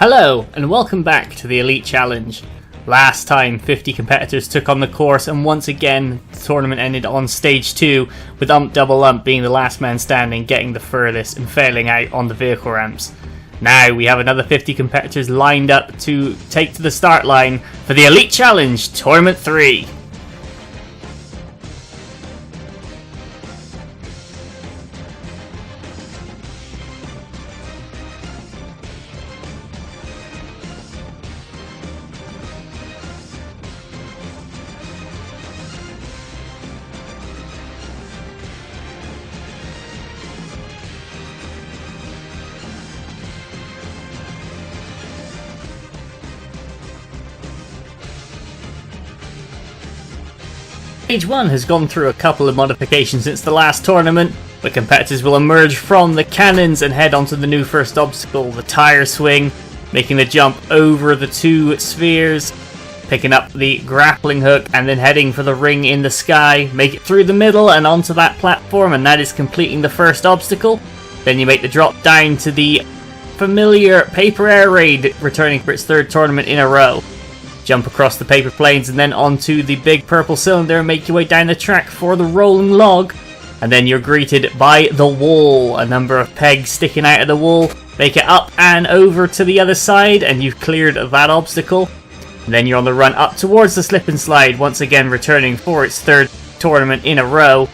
Hello and welcome back to the Elite Challenge. Last time 50 competitors took on the course, and once again the tournament ended on stage 2 with Double Ump being the last man standing, getting the furthest and failing out on the vehicle ramps. Now we have another 50 competitors lined up to take to the start line for the Elite Challenge Tournament 3. Stage 1 has gone through a couple of modifications since the last tournament, where competitors will emerge from the cannons and head onto the new first obstacle, the tire swing, making the jump over the two spheres, picking up the grappling hook and then heading for the ring in the sky, make it through the middle and onto that platform, and that is completing the first obstacle. Then you make the drop down to the familiar paper air raid, returning for its third tournament in a row. Jump across the paper planes and then onto the big purple cylinder and make your way down the track for the rolling log. And then you're greeted by the wall, a number of pegs sticking out of the wall. Make it up and over to the other side and you've cleared that obstacle. And then you're on the run up towards the slip and slide, once again returning for its third tournament in a row.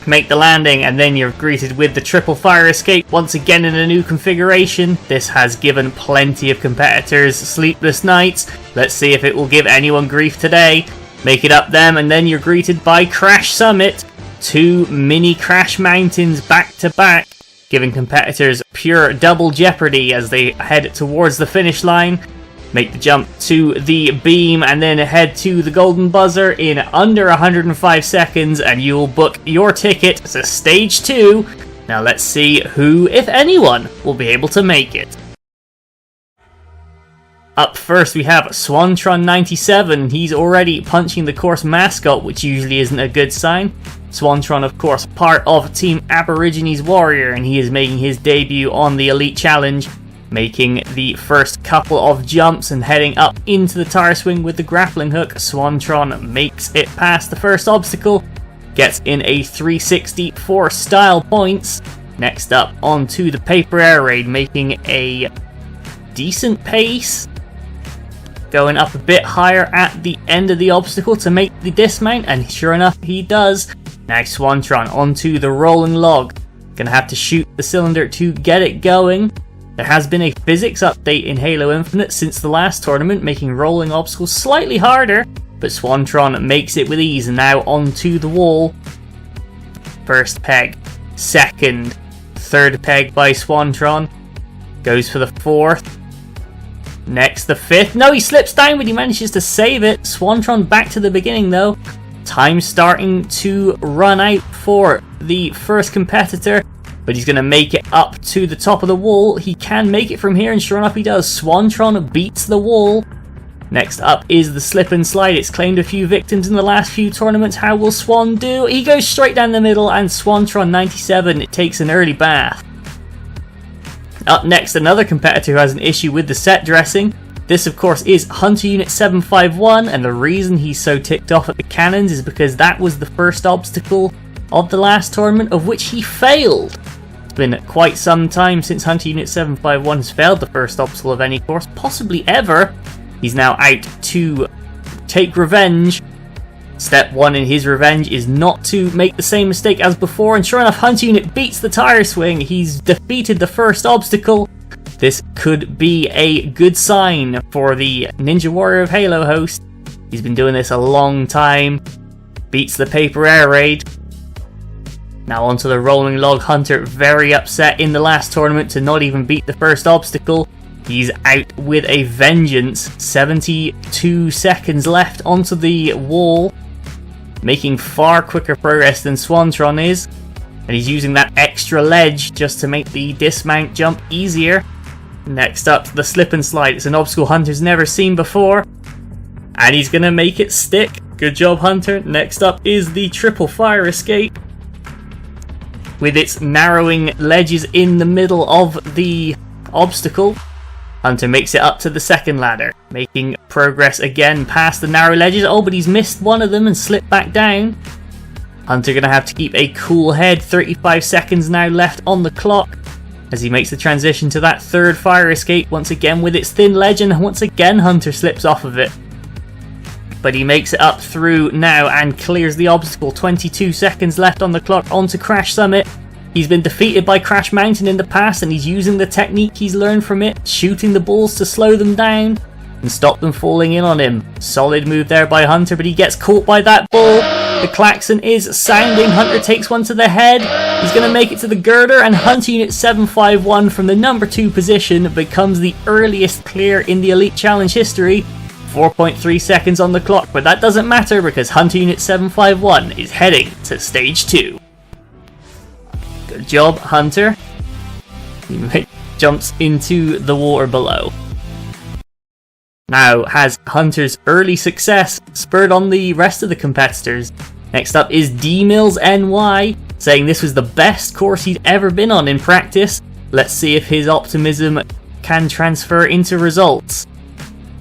Make the landing and then you're greeted with the triple fire escape, once again in a new configuration. This has given plenty of competitors sleepless nights. Let's see if it will give anyone grief today. Make it up them and then you're greeted by Crash Summit. Two mini crash mountains back to back, giving competitors pure double jeopardy as they head towards the finish line. Make the jump to the beam and then head to the golden buzzer in under 105 seconds and you'll book your ticket to stage 2. Now let's see who, if anyone, will be able to make it. Up first we have Swantron97. He's already punching the course mascot, which usually isn't a good sign. Swantron, of course, part of Team Aborigines Warrior, and he is making his debut on the Elite Challenge, making the first couple of jumps and heading up into the tire swing with the grappling hook. Swantron makes it past the first obstacle, gets in a 360 for style points. Next up onto the paper air raid, making a decent pace, going up a bit higher at the end of the obstacle to make the dismount, and sure enough he does. Now Swantron onto the rolling log, gonna have to shoot the cylinder to get it going. There has been a physics update in Halo Infinite since the last tournament, making rolling obstacles slightly harder, but Swantron makes it with ease, and now onto the wall. First peg, second, third peg by Swantron, goes for the fourth, next the fifth. No, he slips down, but he manages to save it. Swantron back to the beginning though. Time starting to run out for the first competitor, but he's going to make it up to the top of the wall. He can make it from here, and sure enough he does. Swantron beats the wall. Next up is the slip and slide. It's claimed a few victims in the last few tournaments. How will Swan do? He goes straight down the middle, and Swantron97 takes an early bath. Up next, another competitor who has an issue with the set dressing. This, of course, is Hunter Unit 751, and the reason he's so ticked off at the cannons is because that was the first obstacle of the last tournament, of which he failed. It's been quite some time since Hunter Unit 751 has failed the first obstacle of any course, possibly ever. He's now out to take revenge. Step 1 in his revenge is not to make the same mistake as before, and sure enough Hunter Unit beats the tire swing. He's defeated the first obstacle. This could be a good sign for the Ninja Warrior of Halo host. He's been doing this a long time. Beats the paper air raid. Now onto the rolling log. Hunter very upset in the last tournament to not even beat the first obstacle. He's out with a vengeance. 72 seconds left onto the wall, making far quicker progress than Swantron is, and he's using that extra ledge just to make the dismount jump easier. Next up, the slip and slide. It's an obstacle Hunter's never seen before, and he's gonna make it stick. Good job, Hunter. Next up is the triple fire escape, with its narrowing ledges in the middle of the obstacle. Hunter makes it up to the second ladder, making progress again past the narrow ledges. Oh, but he's missed one of them and slipped back down. Hunter gonna have to keep a cool head. 35 seconds now left on the clock as he makes the transition to that third fire escape, once again with its thin ledge, and once again Hunter slips off of it. But he makes it up through now and clears the obstacle. 22 seconds left on the clock onto Crash Summit. He's been defeated by Crash Mountain in the past, and he's using the technique he's learned from it, shooting the balls to slow them down and stop them falling in on him. Solid move there by Hunter, but he gets caught by that ball. The klaxon is sounding. Hunter takes one to the head. He's going to make it to the girder, and Hunter Unit 751 from the number 2 position becomes the earliest clear in the Elite Challenge history. 4.3 seconds on the clock, but that doesn't matter because Hunter Unit 751 is heading to stage 2. Good job, Hunter. He jumps into the water below. Now, has Hunter's early success spurred on the rest of the competitors? Next up is D-Mills NY, saying this was the best course he'd ever been on in practice. Let's see if his optimism can transfer into results.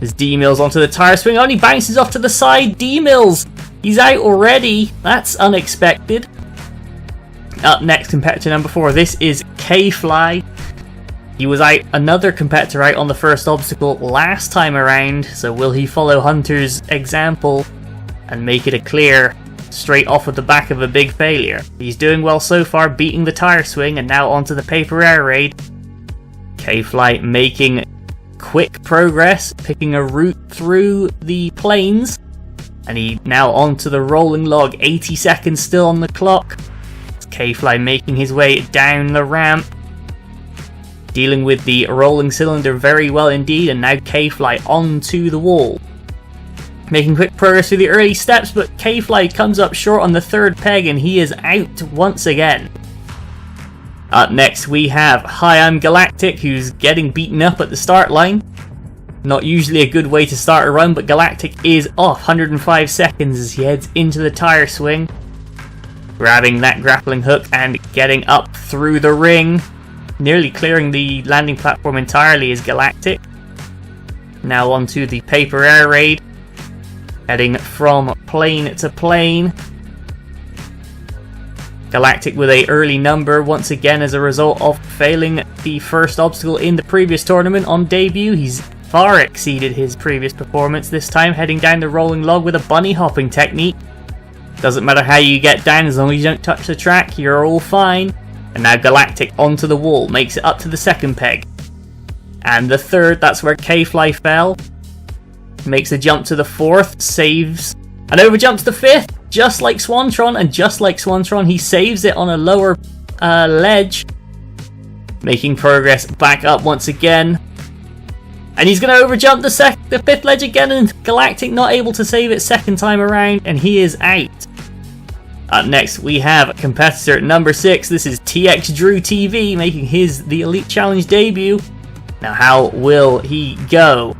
As D-Mills onto the tire swing, only bounces off to the side. D-Mills, he's out already. That's unexpected. Up next, competitor number 4. This is K-Fly. He was out, another competitor out on the first obstacle last time around, so will he follow Hunter's example and make it a clear straight off of the back of a big failure? He's doing well so far, beating the tire swing, and now onto the paper air raid. K-Fly making quick progress, picking a route through the plains, and he now onto the rolling log. 80 seconds still on the clock. K-Fly making his way down the ramp, dealing with the rolling cylinder very well indeed, and now K-Fly onto the wall. Making quick progress through the early steps, but K-Fly comes up short on the third peg and he is out once again. Up next we have Hi, I'm Galactic, who's getting beaten up at the start line. Not usually a good way to start a run, but Galactic is off. 105 seconds as he heads into the tire swing. Grabbing that grappling hook and getting up through the ring. Nearly clearing the landing platform entirely is Galactic. Now onto the paper air raid. Heading from plane to plane. Galactic with a early number once again as a result of failing the first obstacle in the previous tournament on debut. He's far exceeded his previous performance this time, heading down the rolling log with a bunny hopping technique. Doesn't matter how you get down, as long as you don't touch the track, you're all fine. And now Galactic onto the wall, makes it up to the second peg. And the third, that's where K-Fly fell. Makes a jump to the fourth, saves, and overjumps the fifth, just like Swantron, and just like Swantron, he saves it on a lower ledge. Making progress back up once again. And he's going to overjump the fifth ledge again, and Galactic not able to save it second time around, and he is out. Up next we have competitor number 6. This is TX Drew TV making the Elite Challenge debut. Now how will he go?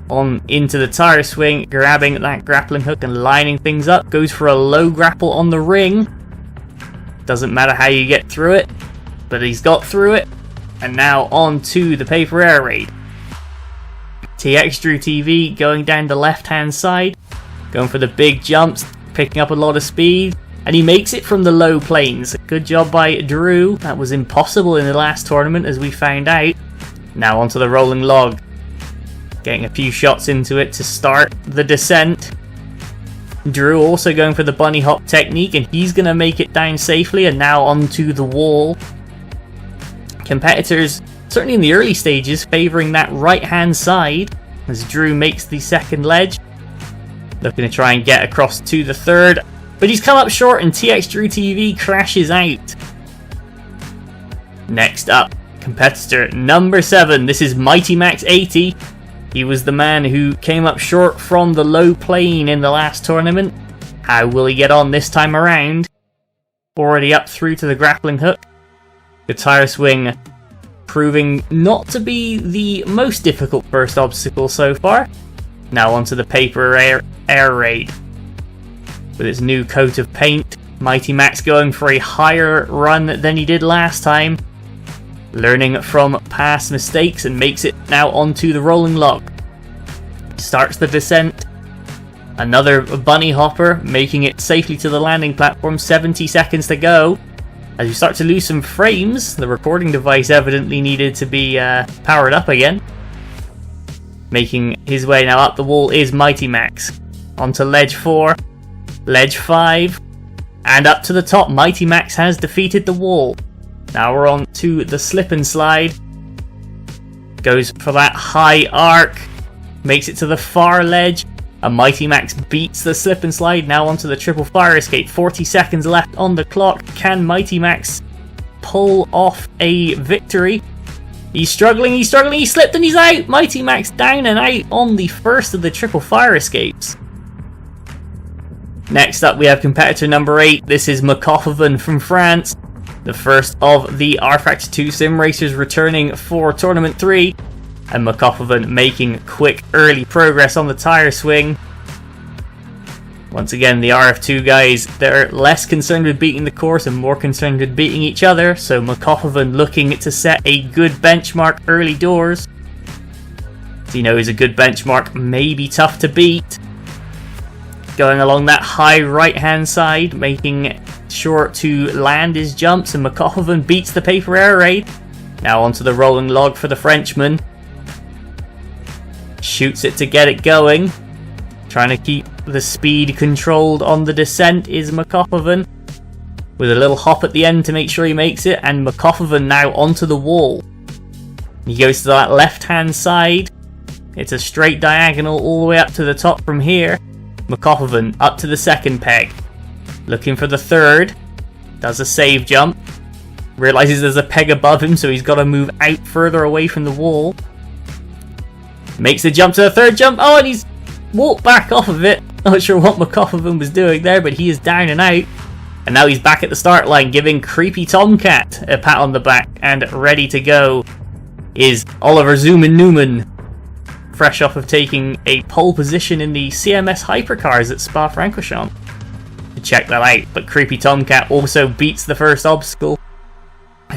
On into the tire swing, grabbing that grappling hook and lining things up. Goes for a low grapple on the ring. Doesn't matter how you get through it, but he's got through it. And now on to the paper air raid. TX Drew TV going down the left hand side, going for the big jumps, picking up a lot of speed, and he makes it from the low planes. Good job by Drew. That was impossible in the last tournament, as we found out. Now onto the rolling log, getting a few shots into it to start the descent. Drew also going for the bunny hop technique, and he's going to make it down safely, and now onto the wall. Competitors, certainly in the early stages, favouring that right hand side as Drew makes the second ledge. Looking to try and get across to the third, but he's come up short and TX Drew TV crashes out. Next up, competitor number 7. This is Mighty Max 80. He was the man who came up short from the low plane in the last tournament. How will he get on this time around? Already up through to the grappling hook. The tire swing proving not to be the most difficult first obstacle so far. Now onto the paper air raid. With its new coat of paint, Mighty Max going for a higher run than he did last time. learning from past mistakes and makes it now onto the rolling log. Starts the descent. Another bunny hopper, making it safely to the landing platform. 70 seconds to go. As you start to lose some frames, the recording device evidently needed to be powered up again. Making his way now up the wall is Mighty Max. Onto ledge 4, ledge 5, and up to the top. Mighty Max has defeated the wall. Now we're on to the slip and slide. Goes for that high arc. Makes it to the far ledge. And Mighty Max beats the slip and slide. Now onto the triple fire escape. 40 seconds left on the clock. Can Mighty Max pull off a victory? He's struggling, he slipped and he's out! Mighty Max down and out on the first of the triple fire escapes. Next up we have competitor number 8. This is Mofan from France. The first of the rFactor 2 sim racers returning for Tournament 3. And Mofan making quick early progress on the tire swing. Once again, the RF2 guys, they're less concerned with beating the course and more concerned with beating each other. So Mofan looking to set a good benchmark early doors. As he knows a good benchmark may be tough to beat. Going along that high right hand side, making sure to land his jumps, and Mofan beats the paper air raid. Now onto the rolling log for the Frenchman. Shoots it to get it going. Trying to keep the speed controlled on the descent is Mofan. With a little hop at the end to make sure he makes it. And Mofan now onto the wall. He goes to that left hand side. It's a straight diagonal all the way up to the top from here. Mofan up to the second peg. Looking for the third. Does a save jump. Realizes there's a peg above him, so he's got to move out further away from the wall. Makes the jump to the third jump. Oh, and he's walked back off of it. Not sure what Mofan was doing there, but he is down and out. And now he's back at the start line, giving Creepy Tomcat a pat on the back. And ready to go is Oliver Zoomin Newman. Fresh off of taking a pole position in the CMS Hypercars at Spa-Francorchamps. Check that out. But Creepy Tomcat also beats the first obstacle.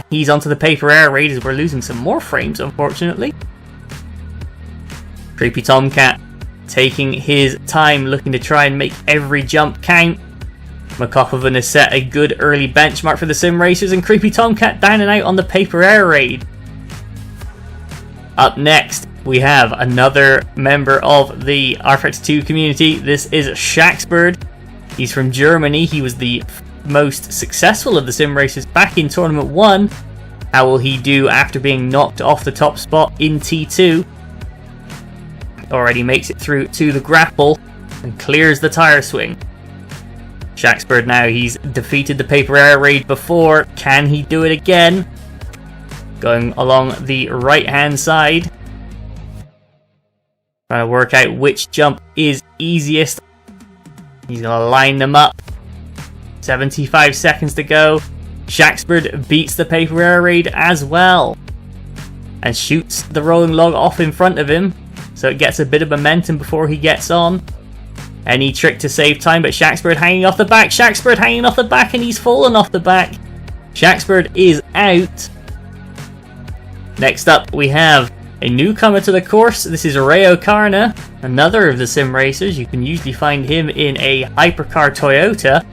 He's onto the paper air raid as we're losing some more frames, unfortunately. Creepy Tomcat taking his time, looking to try and make every jump count. Mofan has set a good early benchmark for the sim racers, and Creepy Tomcat down and out on the paper air raid. Up next, we have another member of the rFactor 2 community. This is Shaxbird. He's from Germany. He was the most successful of the sim racers back in Tournament 1. How will he do after being knocked off the top spot in T2? Already makes it through to the grapple and clears the tire swing. Shaxbird now, he's defeated the paper air raid before. Can he do it again? Going along the right hand side. Trying to work out which jump is easiest. He's going to line them up. 75 seconds to go. Shaxbird beats the paper air raid as well. And shoots the rolling log off in front of him. So it gets a bit of momentum before he gets on. Any trick to save time, but Shaxbird hanging off the back. Shaxbird hanging off the back, and he's fallen off the back. Shaxbird is out. Next up, we have a newcomer to the course. This is Ray O'Karna, another of the sim racers. You can usually find him in a hypercar Toyota.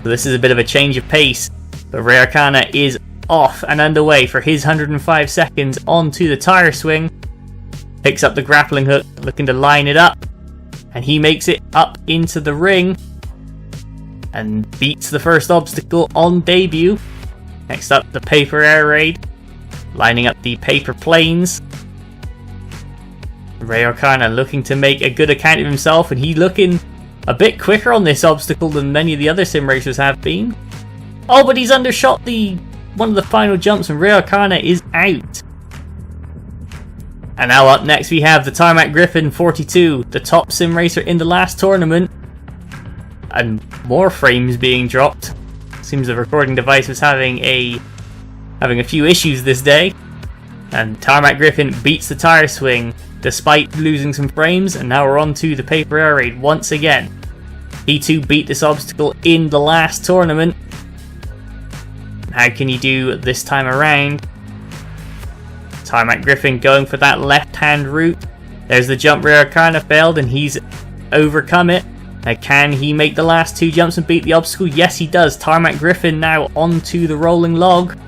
So this is a bit of a change of pace. But Ray O'Karna is off and underway for his 105 seconds onto the tire swing. Picks up the grappling hook, looking to line it up. And he makes it up into the ring. And beats the first obstacle on debut. Next up, the paper air raid. Lining up the paper planes. Ray O'Karna looking to make a good account of himself. And he's looking a bit quicker on this obstacle than many of the other sim racers have been. Oh, but he's undershot one of the final jumps, and Ray O'Karna is out. And now up next we have the Tat Griffin 42, the top sim racer in the last tournament. And more frames being dropped. Seems the recording device was having a few issues this day. And Tat Griffin beats the tire swing despite losing some frames, and now we're on to the paper air raid once again. He too beat this obstacle in the last tournament. How can he do this time around? Tarmac Griffin going for that left-hand route. There's the jump rear, kind of failed, and he's overcome it. Now, can he make the last 2 jumps and beat the obstacle? Yes, he does. Tarmac Griffin now onto the rolling log.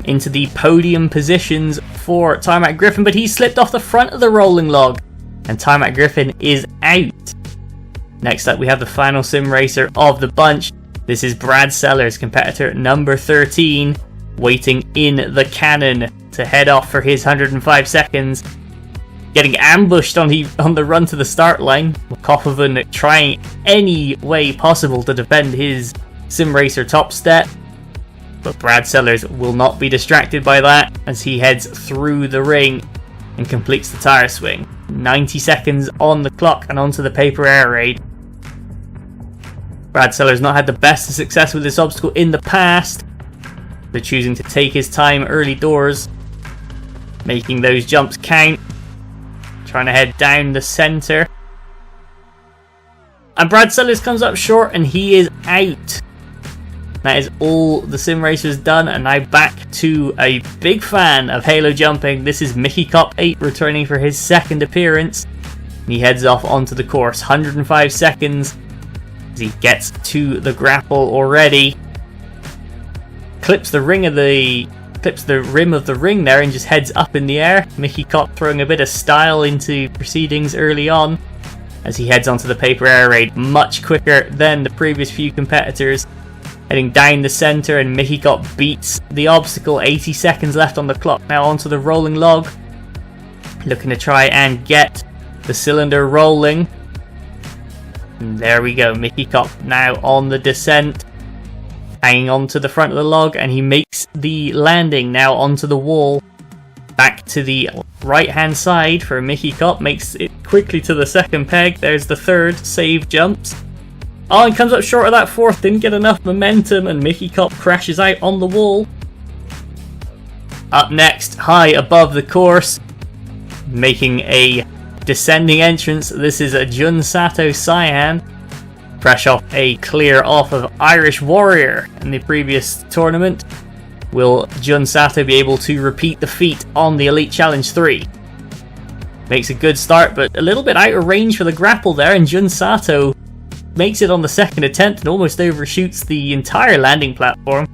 Into the podium positions for Tarmac Griffin, but he slipped off the front of the rolling log. And Tarmac Griffin is out. Next up, we have the final sim racer of the bunch. This is Brad Sellers, competitor number 13, waiting in the cannon to head off for his 105 seconds. Getting ambushed on the run to the start line. Kofovan trying any way possible to defend his sim racer top step. But Brad Sellers will not be distracted by that as he heads through the ring and completes the tire swing. 90 seconds on the clock and onto the paper air raid. Brad Sellers not had the best of success with this obstacle in the past, but choosing to take his time early doors, making those jumps count. Trying to head down the center. And Brad Sellers comes up short and he is out. That is all the sim racers done, and now back to a big fan of Halo jumping. This is Mickey Cop 8 returning for his second appearance. He heads off onto the course. 105 seconds as he gets to the grapple already. Clips the rim of the ring there and just heads up in the air. Mickey Cop throwing a bit of style into proceedings early on as he heads onto the paper air raid much quicker than the previous few competitors. Heading down the center, and Mickey Cop beats the obstacle. 80 seconds left on the clock. Now onto the rolling log. Looking to try and get the cylinder rolling. And there we go. Mickey Cop now on the descent. Hanging on to the front of the log, and he makes the landing now onto the wall. Back to the right hand side for Mickey Cop. Makes it quickly to the second peg. There's the third. Save jumps. Oh, and comes up short of that fourth. Didn't get enough momentum, and Mickey Cop crashes out on the wall. Up next, high above the course, making a descending entrance. This is a Jun Sato Cyan. Fresh off a clear off of Irish Warrior in the previous tournament. Will Jun Sato be able to repeat the feat on the Elite Challenge 3? Makes a good start, but a little bit out of range for the grapple there, and Jun Sato makes it on the second attempt and almost overshoots the entire landing platform.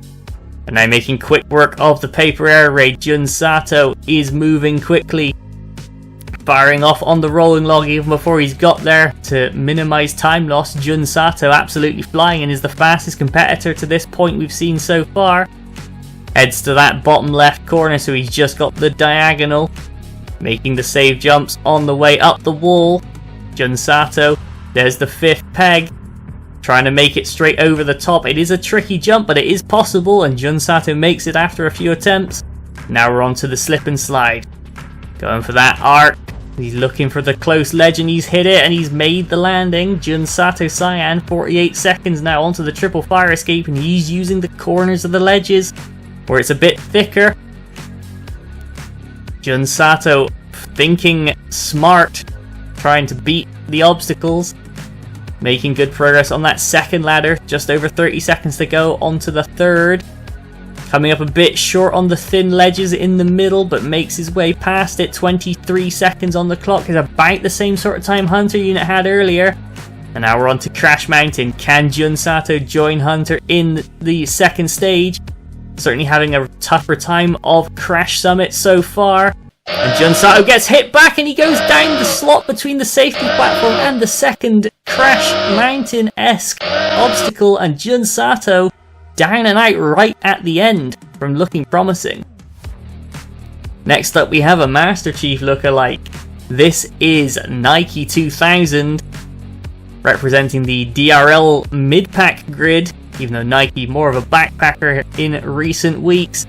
And now making quick work of the paper air raid. Jun Sato is moving quickly, firing off on the rolling log even before he's got there to minimize time loss. Jun Sato absolutely flying and is the fastest competitor to this point we've seen so far. Heads to that bottom left corner, so he's just got the diagonal, making the save jumps on the way up the wall. Jun Sato, there's the fifth peg, trying to make it straight over the top. It is a tricky jump, but it is possible, and Jun Sato makes it after a few attempts. Now we're on to the slip and slide. Going for that arc. He's looking for the close ledge, and he's hit it, and he's made the landing. Jun Sato Cyan, 48 seconds now onto the triple fire escape, and he's using the corners of the ledges where it's a bit thicker. Jun Sato thinking smart, trying to beat the obstacles. Making good progress on that second ladder. Just over 30 seconds to go onto the third. Coming up a bit short on the thin ledges in the middle, but makes his way past it. 23 seconds on the clock is about the same sort of time Hunter unit had earlier. And now we're on to Crash Mountain. Can Jun Sato join Hunter in the second stage? Certainly having a tougher time of Crash Summit so far. And Jun Sato gets hit back, and he goes down the slot between the safety platform and the second Crash Mountain-esque obstacle, and Jun Sato down and out right at the end from looking promising. Next up we have a Master Chief lookalike. This is Nike 2000, representing the DRL mid-pack grid, even though Nike more of a backpacker in recent weeks.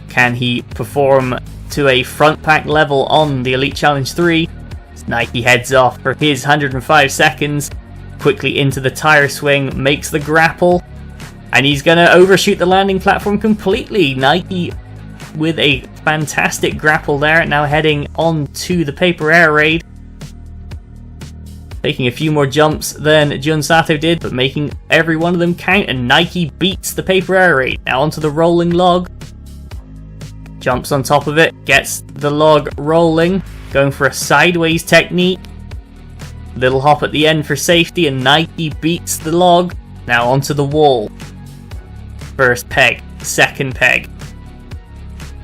Can he perform to a front pack level on the Elite Challenge 3? Nike heads off for his 105 seconds, quickly into the tire swing, makes the grapple, and he's going to overshoot the landing platform completely. Nike with a fantastic grapple there, now heading on to the paper air raid. Taking a few more jumps than Jun Sato did, but making every one of them count, and Nike beats the paper air raid. Now onto the rolling log. Jumps on top of it, gets the log rolling, going for a sideways technique. Little hop at the end for safety, and Nike beats the log. Now onto the wall. First peg, second peg.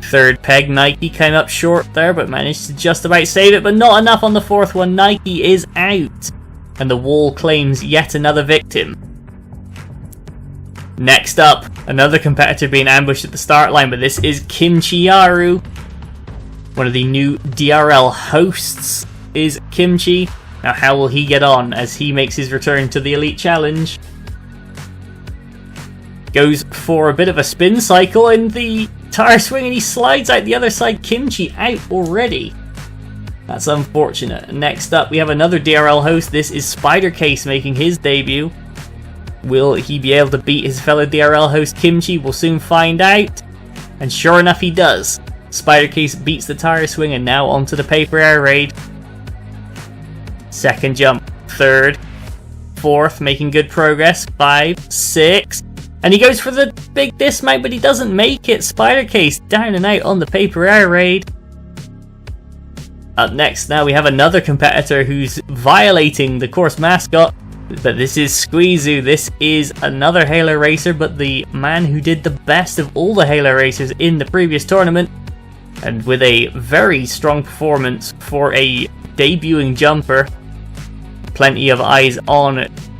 Third peg, Nike came up short there, but managed to just about save it, but not enough on the fourth one. Nike is out, and the wall claims yet another victim. Next up, another competitor being ambushed at the start line, but this is Kimchi. One of the new DRL hosts is Kimchi. Now how will he get on as he makes his return to the Elite Challenge? Goes for a bit of a spin cycle in the tire swing, and he slides out the other side. Kimchi out already. That's unfortunate. Next up, we have another DRL host. This is SpiderCase making his debut. Will he be able to beat his fellow DRL host Kimchi? We'll soon find out. And sure enough, he does. SpiderCase beats the tire swing, and now onto the paper air raid. Second jump, third, fourth, making good progress. 5, 6. And he goes for the big dismount, but he doesn't make it. SpiderCase down and out on the paper air raid. Up next now we have another competitor who's violating the course mascot. But this is Squeo. This is another Halo racer, but the man who did the best of all the Halo racers in the previous tournament. And with a very strong performance for a debuting jumper. Plenty of eyes on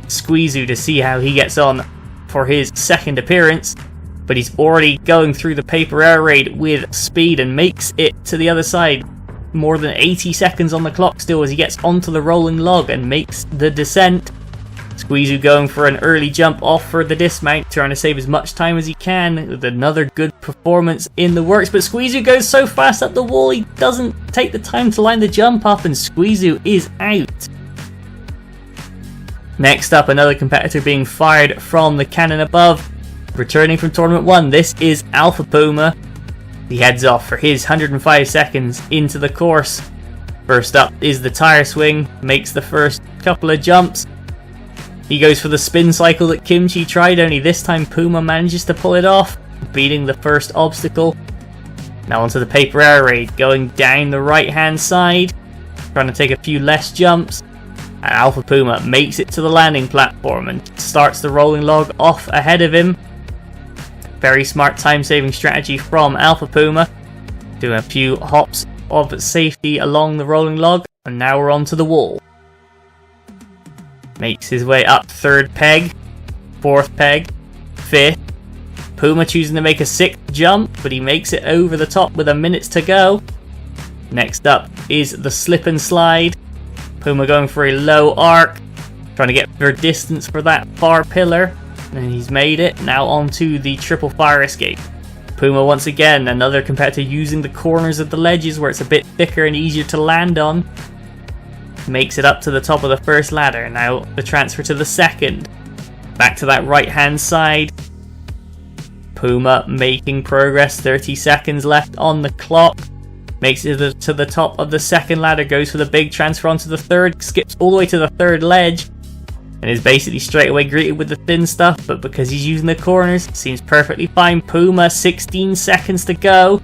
Squeo to see how he gets on for his second appearance, but he's already going through the paper air raid with speed and makes it to the other side. More than 80 seconds on the clock still as he gets onto the rolling log and makes the descent. Squeo going for an early jump off for the dismount, trying to save as much time as he can with another good performance in the works, but Squeo goes so fast up the wall he doesn't take the time to line the jump up, and Squeo is out. Next up, another competitor being fired from the cannon above. Returning from Tournament 1, this is Alpha Puma. He heads off for his 105 seconds into the course. First up is the tire swing, makes the first couple of jumps. He goes for the spin cycle that Kimchi tried, only this time Puma manages to pull it off, beating the first obstacle. Now onto the paper air raid, going down the right hand side, trying to take a few less jumps. And Alpha Puma makes it to the landing platform and starts the rolling log off ahead of him. Very smart time-saving strategy from Alpha Puma. Doing a few hops of safety along the rolling log, and now we're onto the wall. Makes his way up third peg, fourth peg, fifth. Puma choosing to make a sixth jump, but he makes it over the top with a minute to go. Next up is the slip and slide. Puma going for a low arc, trying to get for distance for that far pillar, and he's made it. Now onto the triple fire escape. Puma once again, another competitor using the corners of the ledges where it's a bit thicker and easier to land on. Makes it up to the top of the first ladder. Now the transfer to the second. Back to that right hand side. Puma making progress, 30 seconds left on the clock. Makes it to the top of the second ladder, goes for the big transfer onto the third, skips all the way to the third ledge, and is basically straight away greeted with the thin stuff, but because he's using the corners, seems perfectly fine. Puma, 16 seconds to go.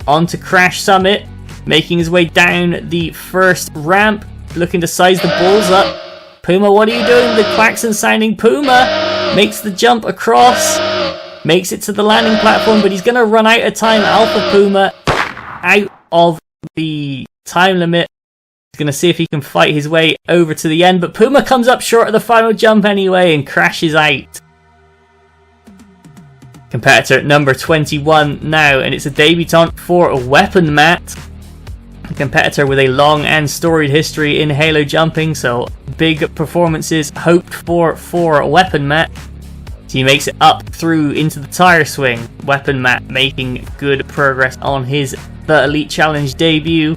On to Crash Summit, making his way down the first ramp, looking to size the balls up. Puma, what are you doing? The klaxon sounding. Puma makes the jump across, makes it to the landing platform, but he's going to run out of time. Alpha Puma out of the time limit. He's going to see if he can fight his way over to the end, but Puma comes up short of the final jump anyway and crashes out. Competitor number 21 now, and it's a debutant for WeaponM. A competitor with a long and storied history in Halo jumping, so big performances hoped for WeaponM. So he makes it up through into the tire swing. WeaponM making good progress on his The Elite Challenge debut.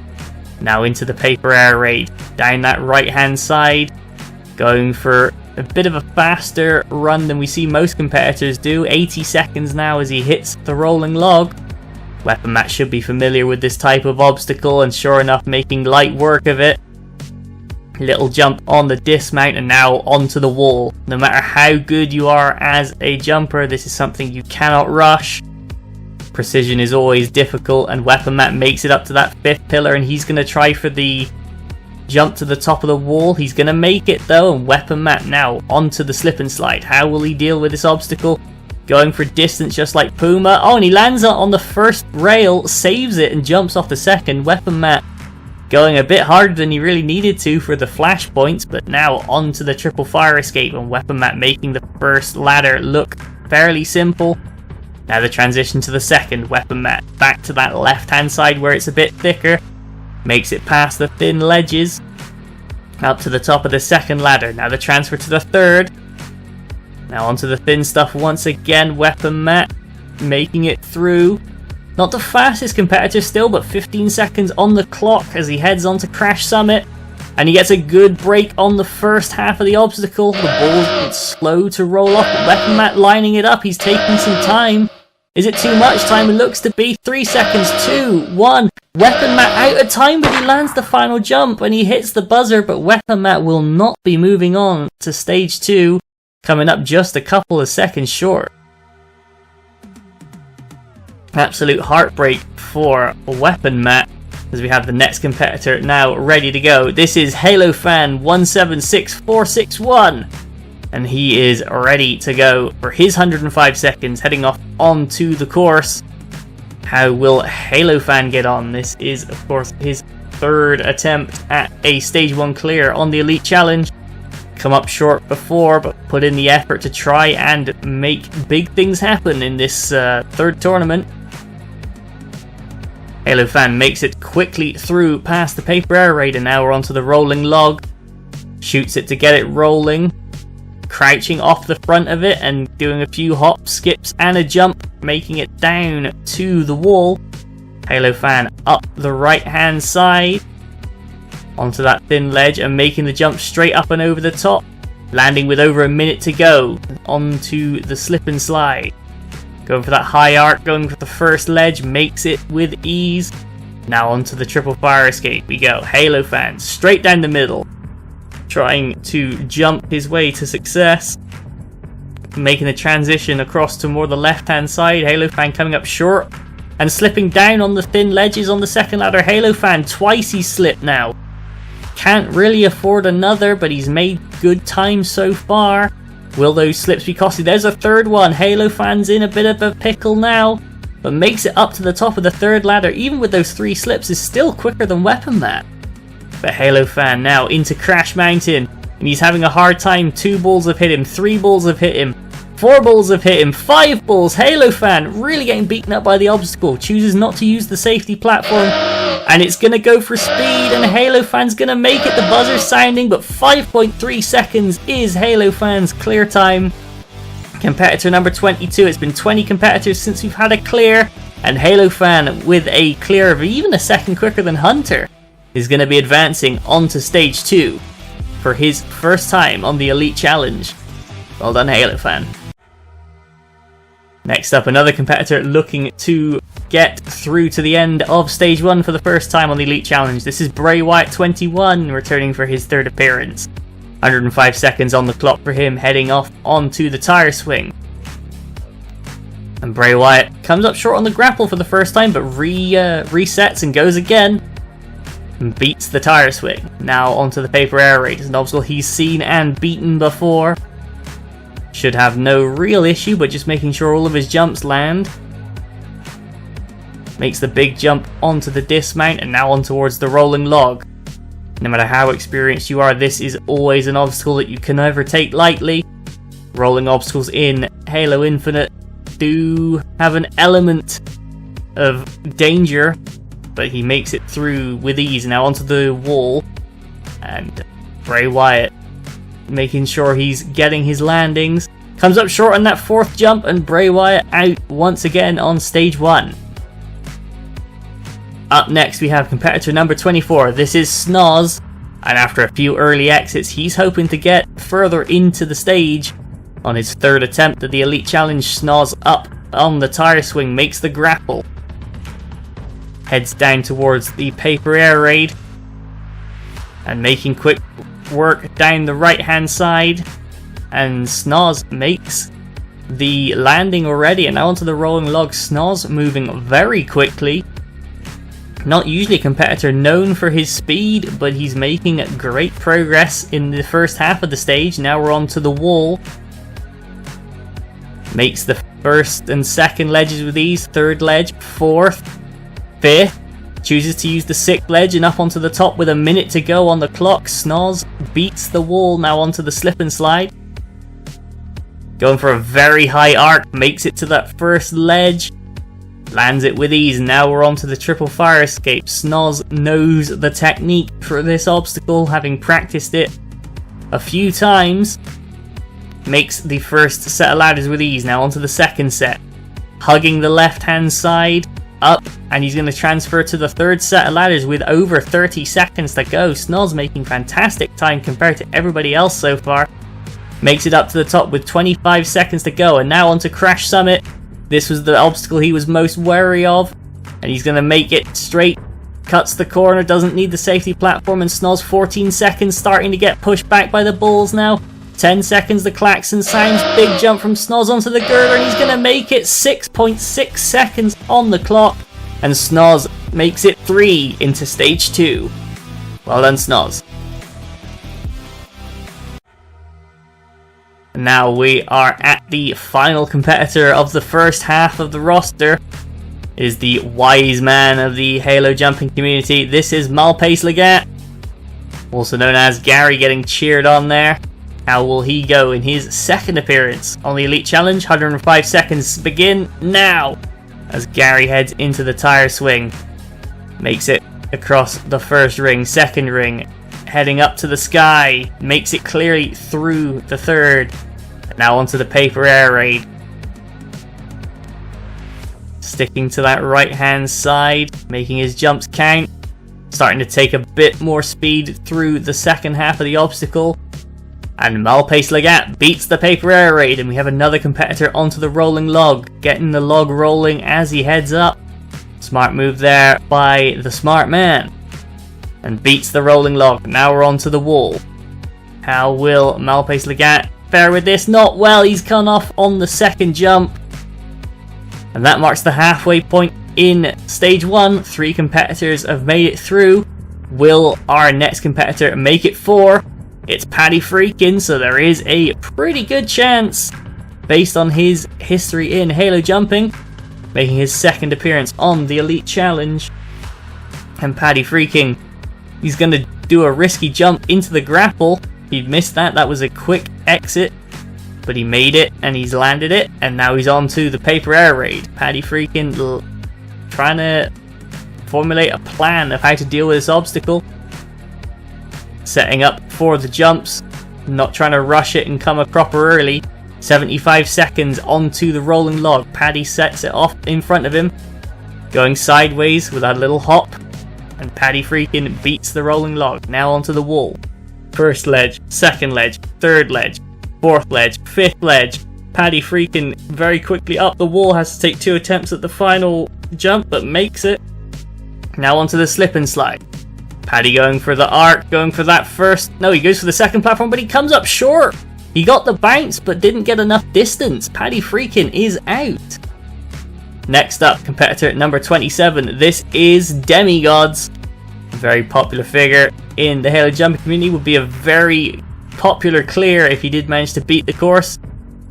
Now into the paper air raid. Down that right hand side. Going for a bit of a faster run than we see most competitors do. 80 seconds now as he hits the rolling log. WeaponM should be familiar with this type of obstacle, and sure enough making light work of it. Little jump on the dismount and now onto the wall. No matter how good you are as a jumper, this is something you cannot rush. Precision is always difficult, and WeaponM makes it up to that 5th pillar, and he's going to try for the jump to the top of the wall. He's going to make it though, and WeaponM now onto the slip and slide. How will he deal with this obstacle? Going for distance just like Puma. Oh, and he lands on the first rail, saves it, and jumps off the second. WeaponM going a bit harder than he really needed to for the flash points, but now onto the triple fire escape, and WeaponM making the first ladder look fairly simple. Now the transition to the second. WeaponM back to that left hand side where it's a bit thicker. Makes it past the thin ledges. Up to the top of the second ladder. Now the transfer to the third. Now onto the thin stuff once again. WeaponM making it through. Not the fastest competitor still, but 15 seconds on the clock as he heads on to Crash Summit. And he gets a good break on the first half of the obstacle. The ball's slow to roll off, but WeaponM lining it up. He's taking some time. Is it too much time? It looks to be. 3 seconds, 2, 1. WeaponM out of time, but he lands the final jump and he hits the buzzer, but WeaponM will not be moving on to stage 2, coming up just a couple of seconds short. Absolute heartbreak for WeaponM as we have the next competitor now ready to go. This is HaloFan 176461, and he is ready to go for his 105 seconds, heading off onto the course. How will HaloFan get on? This is, of course, his 3rd attempt at a stage 1 clear on the Elite Challenge. Come up short before, but put in the effort to try and make big things happen in this 3rd tournament. HaloFan makes it quickly through past the paper air raid, and now we're onto the rolling log. Shoots it to get it rolling. Crouching off the front of it and doing a few hops, skips and a jump, making it down to the wall. HaloFan up the right hand side onto that thin ledge and making the jump straight up and over the top, landing with over a minute to go onto the slip and slide. Going for that high arc, going for the first ledge, makes it with ease. Now onto the triple fire escape we go. HaloFan straight down the middle, trying to jump his way to success. Making the transition across to more the left hand side. HaloFan coming up short and slipping down on the thin ledges on the second ladder. HaloFan twice he's slipped now. Can't really afford another, but he's made good time so far. Will those slips be costly? There's a third one. HaloFan's in a bit of a pickle now, but makes it up to the top of the third ladder. Even with those 3 slips, is still quicker than WeaponM. But HaloFan now into Crash Mountain, and he's having a hard time. 2 balls have hit him, 3 balls have hit him, 4 balls have hit him, 5 balls. HaloFan really getting beaten up by the obstacle. Chooses not to use the safety platform, and it's going to go for speed, and HaloFan's going to make it. The buzzer's sounding, but 5.3 seconds is HaloFan's clear time. Competitor number 22. It's been 20 competitors since we've had a clear, and HaloFan with a clear of even a second quicker than Hunter is going to be advancing onto stage 2 for his first time on the Elite Challenge. Well done, HaloFan. Next up, another competitor looking to get through to the end of stage 1 for the first time on the Elite Challenge. This is Bray Wyatt 21, returning for his 3rd appearance. 105 seconds on the clock for him, heading off onto the tire swing. And Bray Wyatt comes up short on the grapple for the first time, but resets and goes again. And beats the tire swing. Now onto the paper air raid. It's an obstacle he's seen and beaten before. Should have no real issue, but just making sure all of his jumps land. Makes the big jump onto the dismount and now on towards the rolling log. No matter how experienced you are, this is always an obstacle that you can never take lightly. Rolling obstacles in Halo Infinite do have an element of danger, but he makes it through with ease. Now onto the wall, and Bray Wyatt making sure he's getting his landings. Comes up short on that 4th jump, and Bray Wyatt out once again on stage 1. Up next we have competitor number 24. This is Snos, and after a few early exits, he's hoping to get further into the stage. On his 3rd attempt at the Elite Challenge, Snos up on the tire swing, makes the grapple. Heads down towards the paper air raid, and making quick work down the right hand side, and Snos makes the landing already, and now onto the rolling log. Snos moving very quickly. Not usually a competitor known for his speed, but he's making great progress in the first half of the stage. Now we're onto the wall. Makes the first and second ledges with ease, third ledge, fourth, fifth. Chooses to use the sixth ledge and up onto the top with a minute to go on the clock. Snos beats the wall, now onto the slip and slide. Going for a very high arc, makes it to that first ledge. Lands it with ease, now we're onto the triple fire escape. Snos knows the technique for this obstacle, having practiced it a few times. Makes the first set of ladders with ease, now onto the second set. Hugging the left hand side, up, and he's going to transfer to the third set of ladders with over 30 seconds to go. Snos making fantastic time compared to everybody else so far. Makes it up to the top with 25 seconds to go, and now onto Crash Summit. This was the obstacle he was most wary of, and he's going to make it straight. Cuts the corner, doesn't need the safety platform, and Snos 14 seconds, starting to get pushed back by the bulls now. 10 seconds, the klaxon sounds, big jump from Snos onto the girder, and he's going to make it. 6.6 seconds on the clock, and Snos makes it 3 into stage 2. Well done, Snos. Now we are at the final competitor of the first half of the roster. It is the wise man of the Halo jumping community. This is Malpace also known as Gary, getting cheered on there. How will he go in his second appearance on the Elite Challenge? 105 seconds begin now as Gary heads into the tire swing. Makes it across the first ring, second ring, heading up to the sky. Makes it clearly through the third. Now onto the paper air raid. Sticking to that right hand side, making his jumps count. Starting to take a bit more speed through the second half of the obstacle. And Malpace beats the paper air raid, and we have another competitor onto the rolling log, getting the log rolling as he heads up. Smart move there by the smart man, and beats the rolling log. Now we're onto the wall. How will Malpace fare with this? Not well, he's come off on the second jump. And that marks the halfway point in stage 1. 3 competitors have made it through. Will our next competitor make it 4? It's Paddy Freakin', so there is a pretty good chance, based on his history in Halo jumping, making his second appearance on the Elite Challenge. And Paddy Freakin', he's going to do a risky jump into the grapple. He missed that, that was a quick exit, but he made it and he's landed it, and now he's on to the paper air raid. Paddy Freakin' trying to formulate a plan of how to deal with this obstacle. Setting up for the jumps, not trying to rush it and come a proper early. 75 seconds onto the rolling log. Paddy sets it off in front of him, going sideways with a little hop, and Paddy Freakin' beats the rolling log. Now onto the wall. First ledge, second ledge, third ledge, fourth ledge, fifth ledge. Paddy Freakin' very quickly up the wall, has to take 2 attempts at the final jump, but makes it. Now onto the slip and slide. Paddy going for the arc, going for that first. No, he goes for the second platform, but he comes up short. He got the bounce, but didn't get enough distance. Paddy Freakin' is out. Next up, competitor number 27. This is Demigods. A very popular figure in the Halo jumping community. Would be a very popular clear if he did manage to beat the course.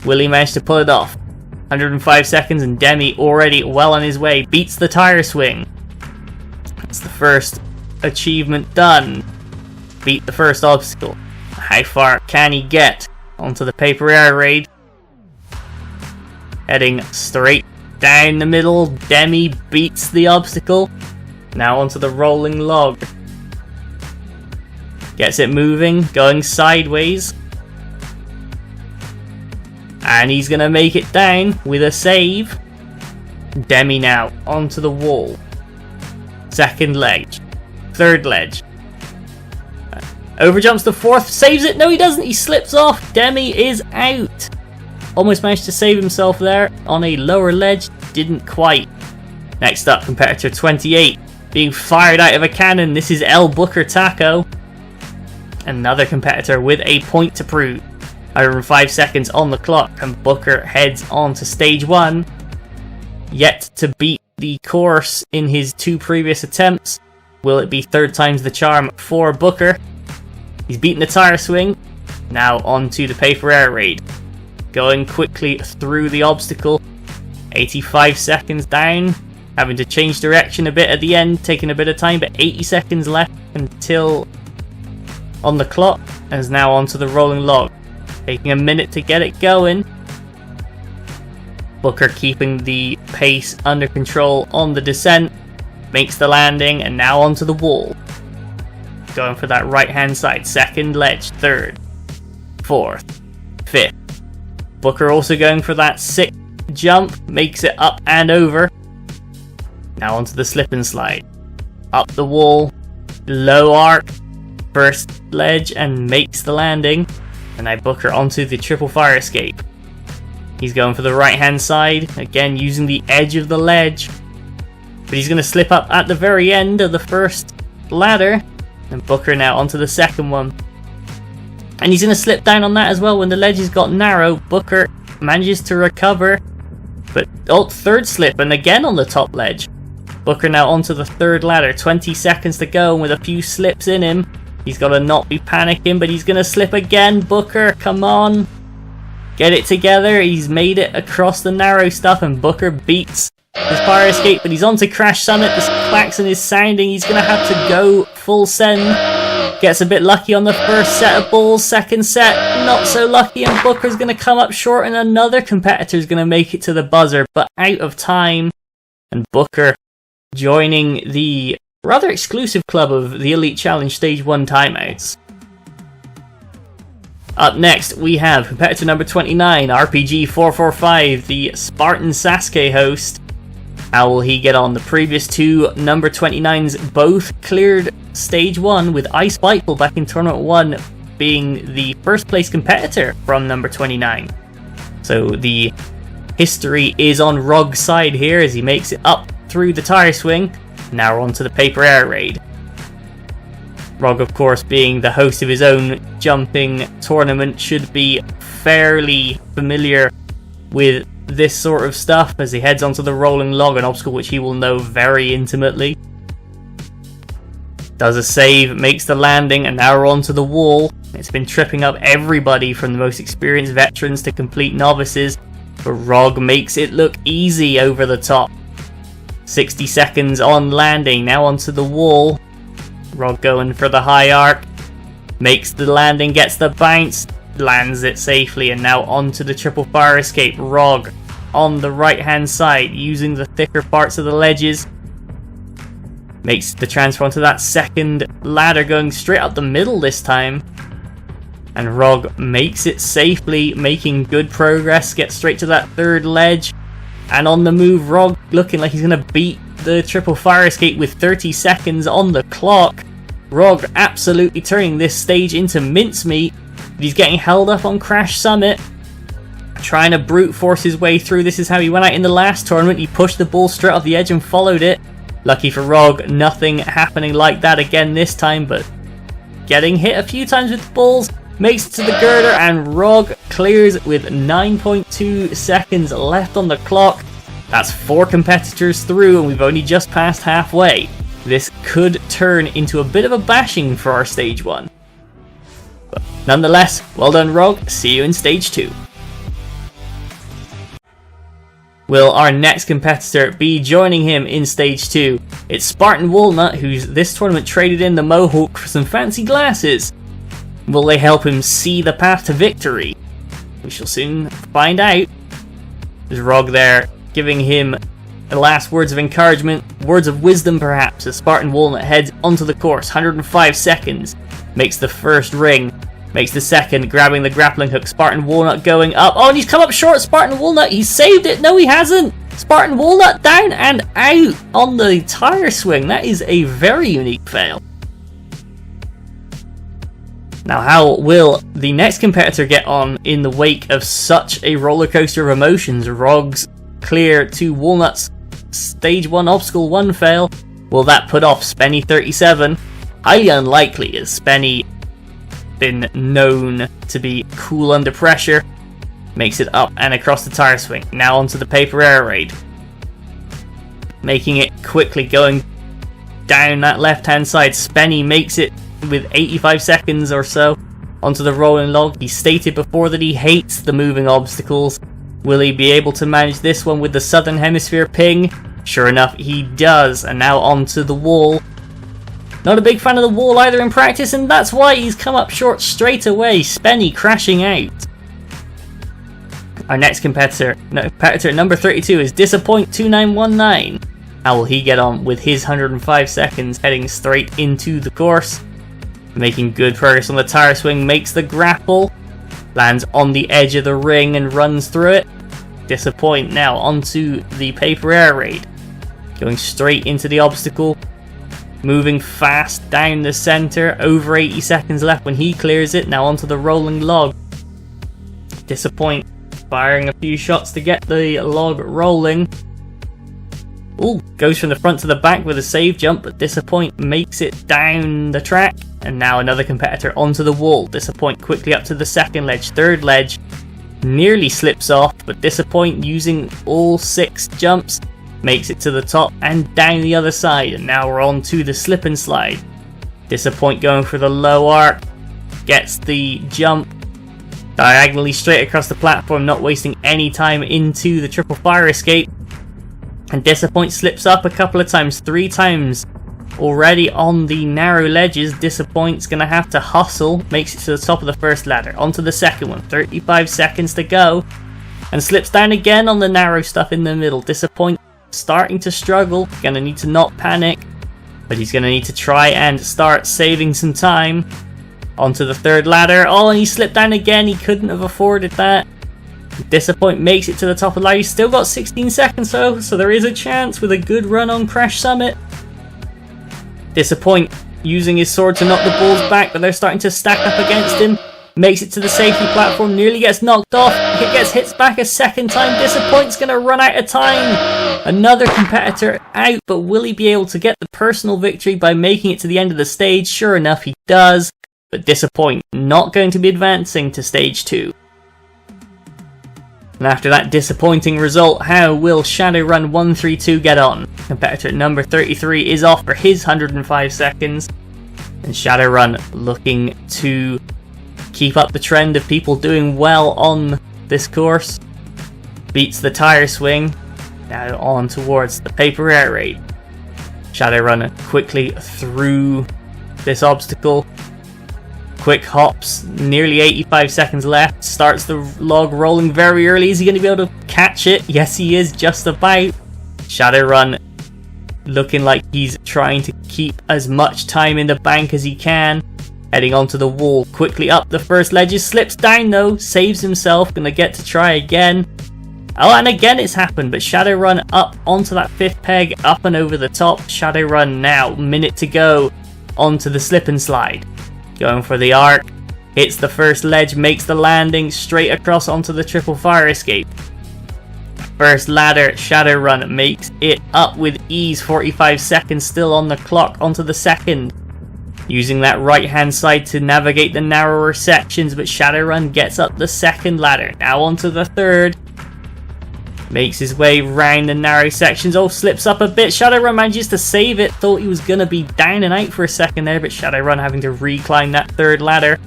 Will he manage to pull it off? 105 seconds, and Demi already well on his way. Beats the tire swing. That's the first achievement done. Beat the first obstacle. How far can he get? Onto the paper air raid. Heading straight down the middle. Demi beats the obstacle. Now onto the rolling log. Gets it moving, going sideways. And he's gonna make it down with a save. Demi now onto the wall. Second ledge. Third ledge. Overjumps the fourth, saves it. No, he doesn't. He slips off. Demi is out. Almost managed to save himself there on a lower ledge. Didn't quite. Next up, competitor 28. Being fired out of a cannon. This is El Booker Taco. Another competitor with a point to prove. 105 seconds on the clock, and Booker heads on to stage 1. Yet to beat the course in his 2 previous attempts. Will it be 3rd time's the charm for Booker? He's beaten the tire swing. Now on to the paper air raid. Going quickly through the obstacle. 85 seconds down. Having to change direction a bit at the end, taking a bit of time, but 80 seconds left until on the clock, and is now onto the rolling log. Taking a minute to get it going. Booker keeping the pace under control on the descent. Makes the landing, and now onto the wall. Going for that right hand side. 2nd ledge, 3rd, 4th, 5th. Booker also going for that 6th jump. Makes it up and over. Now onto the slip and slide. Up the wall. Low arc. 1st ledge, and makes the landing. And now Booker onto the triple fire escape. He's going for the right hand side. Again using the edge of the ledge. But he's going to slip up at the very end of the 1st ladder. And Booker now onto the 2nd one. And he's going to slip down on that as well when the ledge has got narrow. Booker manages to recover. But 3rd slip, and again on the top ledge. Booker now onto the 3rd ladder. 20 seconds to go, and with a few slips in him. He's got to not be panicking, but he's going to slip again. Booker, come on. Get it together. He's made it across the narrow stuff, and Booker beats his fire escape, but he's on to Crash Summit. The klaxon is sounding. He's going to have to go full send. Gets a bit lucky on the 1st set of balls. 2nd set, not so lucky, and Booker's going to come up short, and another competitor is going to make it to the buzzer, but out of time. And Booker joining the rather exclusive club of the Elite Challenge Stage 1 timeouts. Up next, we have competitor number 29, RPG445, the Spartan Sasuke host. How will he get on? The previous 2 number 29s both cleared stage 1, with Ice Spiteful back in tournament 1 being the 1st place competitor from number 29. So the history is on Rog's side here as he makes it up through the tire swing. Now we're on to the paper air raid. Rog, of course, being the host of his own jumping tournament, should be fairly familiar with this sort of stuff as he heads onto the rolling log, an obstacle which he will know very intimately. Does a save, makes the landing, and now we're onto the wall. It's been tripping up everybody from the most experienced veterans to complete novices, but Rog makes it look easy over the top. 60 seconds on landing, now onto the wall. Rog going for the high arc, makes the landing, gets the bounce, lands it safely, and now onto the triple fire escape. Rog on the right hand side using the thicker parts of the ledges, makes the transfer onto that 2nd ladder, going straight up the middle this time, and Rog makes it safely, making good progress, gets straight to that 3rd ledge, and on the move. Rog looking like he's going to beat the triple fire escape with 30 seconds on the clock. Rog absolutely turning this stage into mincemeat. He's getting held up on Crash Summit, trying to brute force his way through. This is how he went out in the last tournament. He pushed the ball straight off the edge and followed it. Lucky for Rog, nothing happening like that again this time, but getting hit a few times with the balls. Makes it to the girder, and Rog clears with 9.2 seconds left on the clock. That's 4 competitors through, and we've only just passed halfway. This could turn into a bit of a bashing for our stage 1. But nonetheless, well done Rog, see you in stage 2. Will our next competitor be joining him in stage 2? It's Spartan Walnut, who's this tournament traded in the Mohawk for some fancy glasses. Will they help him see the path to victory? We shall soon find out. There's Rog there, giving him the last words of encouragement, words of wisdom perhaps, as Spartan Walnut heads onto the course. 105 seconds, makes the 1st ring, makes the 2nd, grabbing the grappling hook. Spartan Walnut going up. Oh, and he's come up short. Spartan Walnut, he's saved it. No, he hasn't. Spartan Walnut down and out on the tire swing. That is a very unique fail. Now, how will the next competitor get on in the wake of such a roller coaster of emotions? Rog's clear to Walnut's stage 1 obstacle 1 fail. Will that put off Spenny 37? Highly unlikely, as Spenny been known to be cool under pressure. Makes it up and across the tire swing. Now onto the paper air raid. Making it quickly, going down that left hand side. Spenny makes it with 85 seconds or so onto the rolling log. He stated before that he hates the moving obstacles. Will he be able to manage this one with the southern hemisphere ping? Sure enough, he does. And now onto the wall. Not a big fan of the wall either in practice, and that's why he's come up short straight away. Spenny crashing out. Our next competitor number 32 is Disappoint2919. How will he get on with his 105 seconds heading straight into the course? Making good progress on the tire swing, makes the grapple, lands on the edge of the ring and runs through it. Disappoint now onto the paper air raid. Going straight into the obstacle. Moving fast down the center. Over 80 seconds left when he clears it. Now onto the rolling log. Disappoint firing a few shots to get the log rolling. Ooh, goes from the front to the back with a save jump, but Disappoint makes it down the track. And now another competitor onto the wall. Disappoint quickly up to the second ledge, third ledge. Nearly slips off, but Disappoint using all 6 jumps makes it to the top and down the other side. And now we're on to the slip and slide. Disappoint going for the low arc. Gets the jump diagonally straight across the platform, not wasting any time into the triple fire escape. And Disappoint slips up a couple of times, 3 times already on the narrow ledges. Disappoint's going to have to hustle. Makes it to the top of the first ladder. Onto the second one. 35 seconds to go. And slips down again on the narrow stuff in the middle. Disappoint starting to struggle. Going to need to not panic. But he's going to need to try and start saving some time. Onto the third ladder. Oh, and he slipped down again. He couldn't have afforded that. Disappoint makes it to the top of the ladder. He's still got 16 seconds though, so there is a chance with a good run on Crash Summit. Disappoint using his sword to knock the balls back, but they're starting to stack up against him. Makes it to the safety platform, nearly gets knocked off. It gets hit back a second time. Disappoint's going to run out of time. Another competitor out, but will he be able to get the personal victory by making it to the end of the stage? Sure enough, he does. But Disappoint not going to be advancing to stage 2. And after that disappointing result, how will Shadowrun 132 get on? Competitor number 33 is off for his 105 seconds. And Shadowrun looking to keep up the trend of people doing well on this course. Beats the tire swing. Now on towards the paper air raid. Shadowrun quickly through this obstacle. Quick hops, nearly 85 seconds left. Starts the log rolling very early. Is he going to be able to catch it? Yes, he is, just about. Shadowrun looking like he's trying to keep as much time in the bank as he can. Heading onto the wall, quickly up the first ledges. Slips down though, saves himself. Going to get to try again. Oh, and again it's happened, but Shadowrun up onto that 5th peg, up and over the top. Shadowrun now, minute to go, onto the slip and slide. Going for the arc, hits the first ledge, makes the landing straight across onto the triple fire escape. First ladder, Shadowrun makes it up with ease, 45 seconds still on the clock, onto the second. Using that right hand side to navigate the narrower sections, but Shadowrun gets up the second ladder. Now onto the third. Makes his way round the narrow sections. Oh, slips up a bit. Shadowrun manages to save it. Thought he was going to be down and out for a second there, but Shadowrun having to reclimb that third ladder.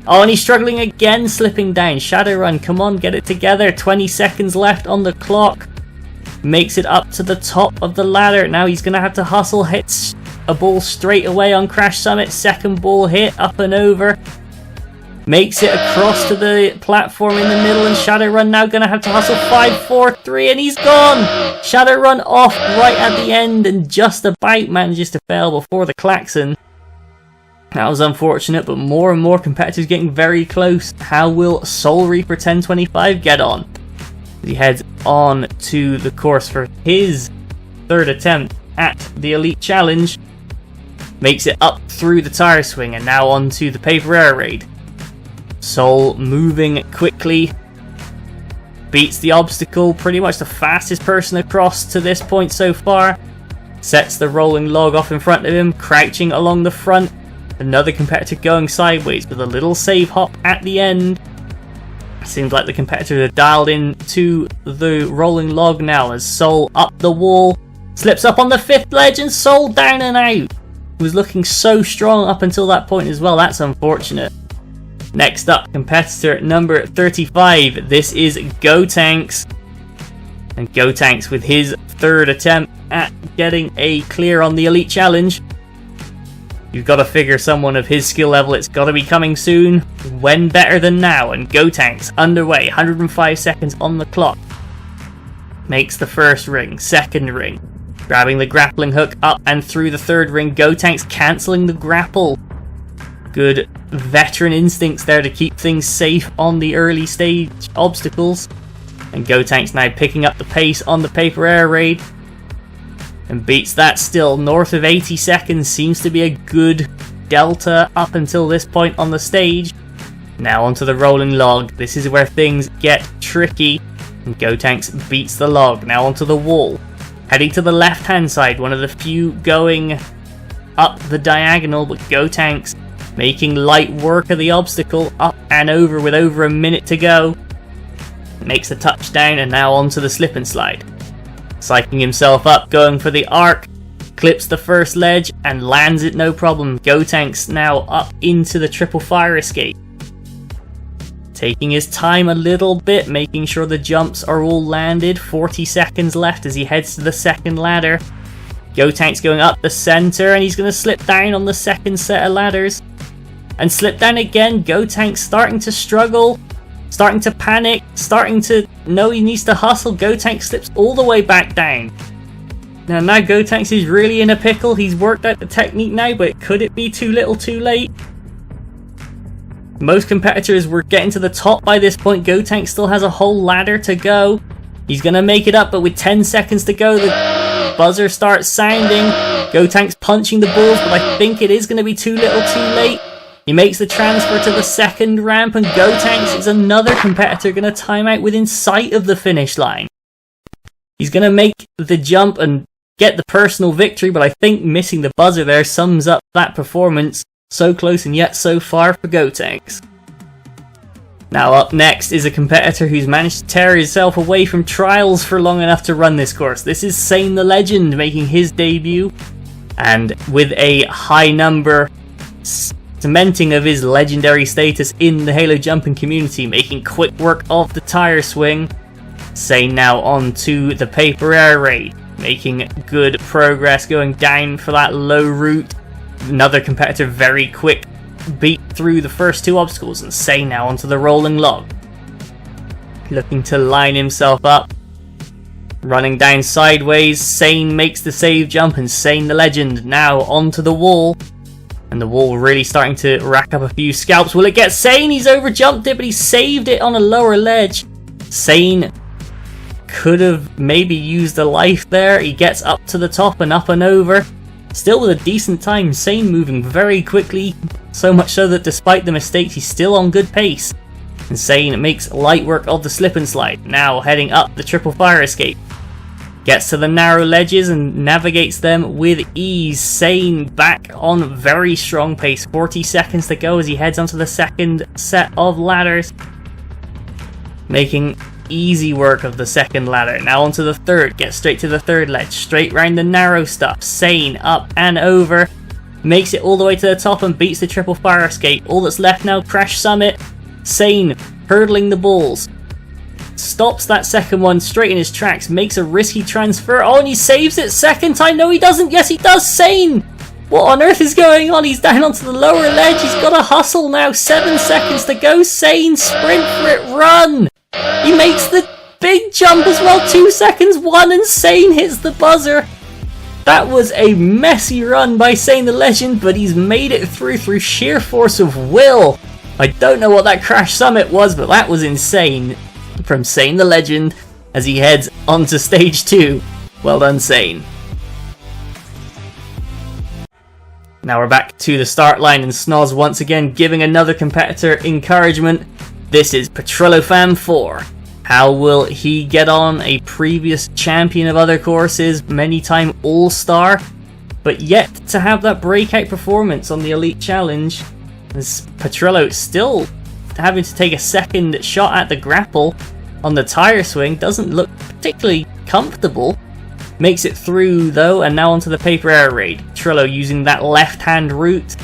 Oh, and he's struggling again, slipping down. Shadowrun, come on, get it together. 20 seconds left on the clock. Makes it up to the top of the ladder. Now he's going to have to hustle. Hits a ball straight away on Crash Summit. Second ball hit, up and over. Makes it across to the platform in the middle, and Shadowrun now going to have to hustle. 5, 4, 3, and he's gone! Shadowrun off right at the end and just about manages to fail before the klaxon. That was unfortunate, but more and more competitors getting very close. How will Soul Reaper 1025 get on? He heads on to the course for his 3rd attempt at the Elite Challenge. Makes it up through the tire swing and now on to the paper air raid. Soul moving quickly, beats the obstacle, pretty much the fastest person across to this point so far. Sets the rolling log off in front of him, crouching along the front, Another competitor going sideways with a little save hop at the end. Seems like the competitors are dialed in to the rolling log now as Soul up the wall. Slips up on the 5th ledge and Soul down and out. He was looking so strong up until that point as well. That's unfortunate. Next up, competitor number 35. This is Gotenks. And Gotenks with his 3rd attempt at getting a clear on the Elite Challenge. You've got to figure someone of his skill level, it's got to be coming soon. When better than now? And Gotenks underway, 105 seconds on the clock. Makes the 1st ring, 2nd ring. Grabbing the grappling hook up and through the 3rd ring. Gotenks cancelling the grapple. Good veteran instincts there to keep things safe on the early stage obstacles. And Gotenks now picking up the pace on the paper air raid. And beats that still. North of 80 seconds seems to be a good delta up until this point on the stage. Now onto the rolling log. This is where things get tricky. And Gotenks beats the log. Now onto the wall. Heading to the left hand side. One of the few going up the diagonal. But Gotenks making light work of the obstacle. Up and over with over a minute to go. Makes a touchdown and now onto the slip and slide. Psyching himself up, going for the arc, clips the 1st ledge and lands it no problem. Gotenks now up into the triple fire escape. Taking his time a little bit, making sure the jumps are all landed. 40 seconds left as he heads to the 2nd ladder. Gotenks going up the center and he's going to slip down on the 2nd set of ladders. And slip down again. Gotenks starting to struggle. Starting to panic, starting to know he needs to hustle. Gotenks slips all the way back down. Now Gotenks is really in a pickle. He's worked out the technique now, but could it be too little too late? Most competitors were getting to the top by this point. Gotenks still has a whole ladder to go. He's going to make it up, but with 10 seconds to go, the buzzer starts sounding. Gotenks punching the balls, but I think it is going to be too little too late. He makes the transfer to the 2nd ramp, and Gotenks is another competitor going to time out within sight of the finish line. He's going to make the jump and get the personal victory, but I think missing the buzzer there sums up that performance. So close and yet so far for Gotenks. Now up next is a competitor who's managed to tear himself away from trials for long enough to run this course. This is Santhelegend making his debut, and with a high number cementing of his legendary status in the Halo jumping community, making quick work of the tire swing. Sane now on to the paper air raid, making good progress going down for that low route. Another competitor very quick beat through the first 2 obstacles, and Sane now onto the rolling log. Looking to line himself up. Running down sideways, Sane makes the save jump, and Sane the Legend now onto the wall. And the wall really starting to rack up a few scalps. Will it get Sane? He's overjumped it, but he saved it on a lower ledge. Sane could have maybe used a life there. He gets up to the top and up and over. Still with a decent time. Sane moving very quickly. So much so that despite the mistakes, he's still on good pace. And Sane makes light work of the slip and slide. Now heading up the triple fire escape. Gets to the narrow ledges and navigates them with ease. Sane back on very strong pace. 40 seconds to go as he heads onto the 2nd set of ladders. Making easy work of the 2nd ladder. Now onto the 3rd. Gets straight to the 3rd ledge. Straight round the narrow stuff. Sane up and over. Makes it all the way to the top and beats the triple fire escape. All that's left now, Crash Summit. Sane hurdling the balls. Stops that 2nd one straight in his tracks, makes a risky transfer. Oh, and he saves it 2nd time. No, he doesn't. Yes, he does. Sane! What on earth is going on? He's down onto the lower ledge. He's got to hustle now. 7 seconds to go. Sane, sprint for it, run! He makes the big jump as well. 2 seconds, 1, and Sane hits the buzzer. That was a messy run by Sane the Legend, but he's made it through sheer force of will. I don't know what that Crash Summit was, but that was insane. From Sane the Legend as he heads onto stage 2. Well done, Sane. Now we're back to the start line, and Snos once again giving another competitor encouragement. This is Petrillo Fan 4. How will he get on? A previous champion of other courses, many-time all-star. but yet to have that breakout performance on the Elite Challenge, as Petrillo still having to take a second shot at the grapple on the tire swing, doesn't look particularly comfortable. Makes it through though, and now onto the paper air raid. Petrillo using that left hand route.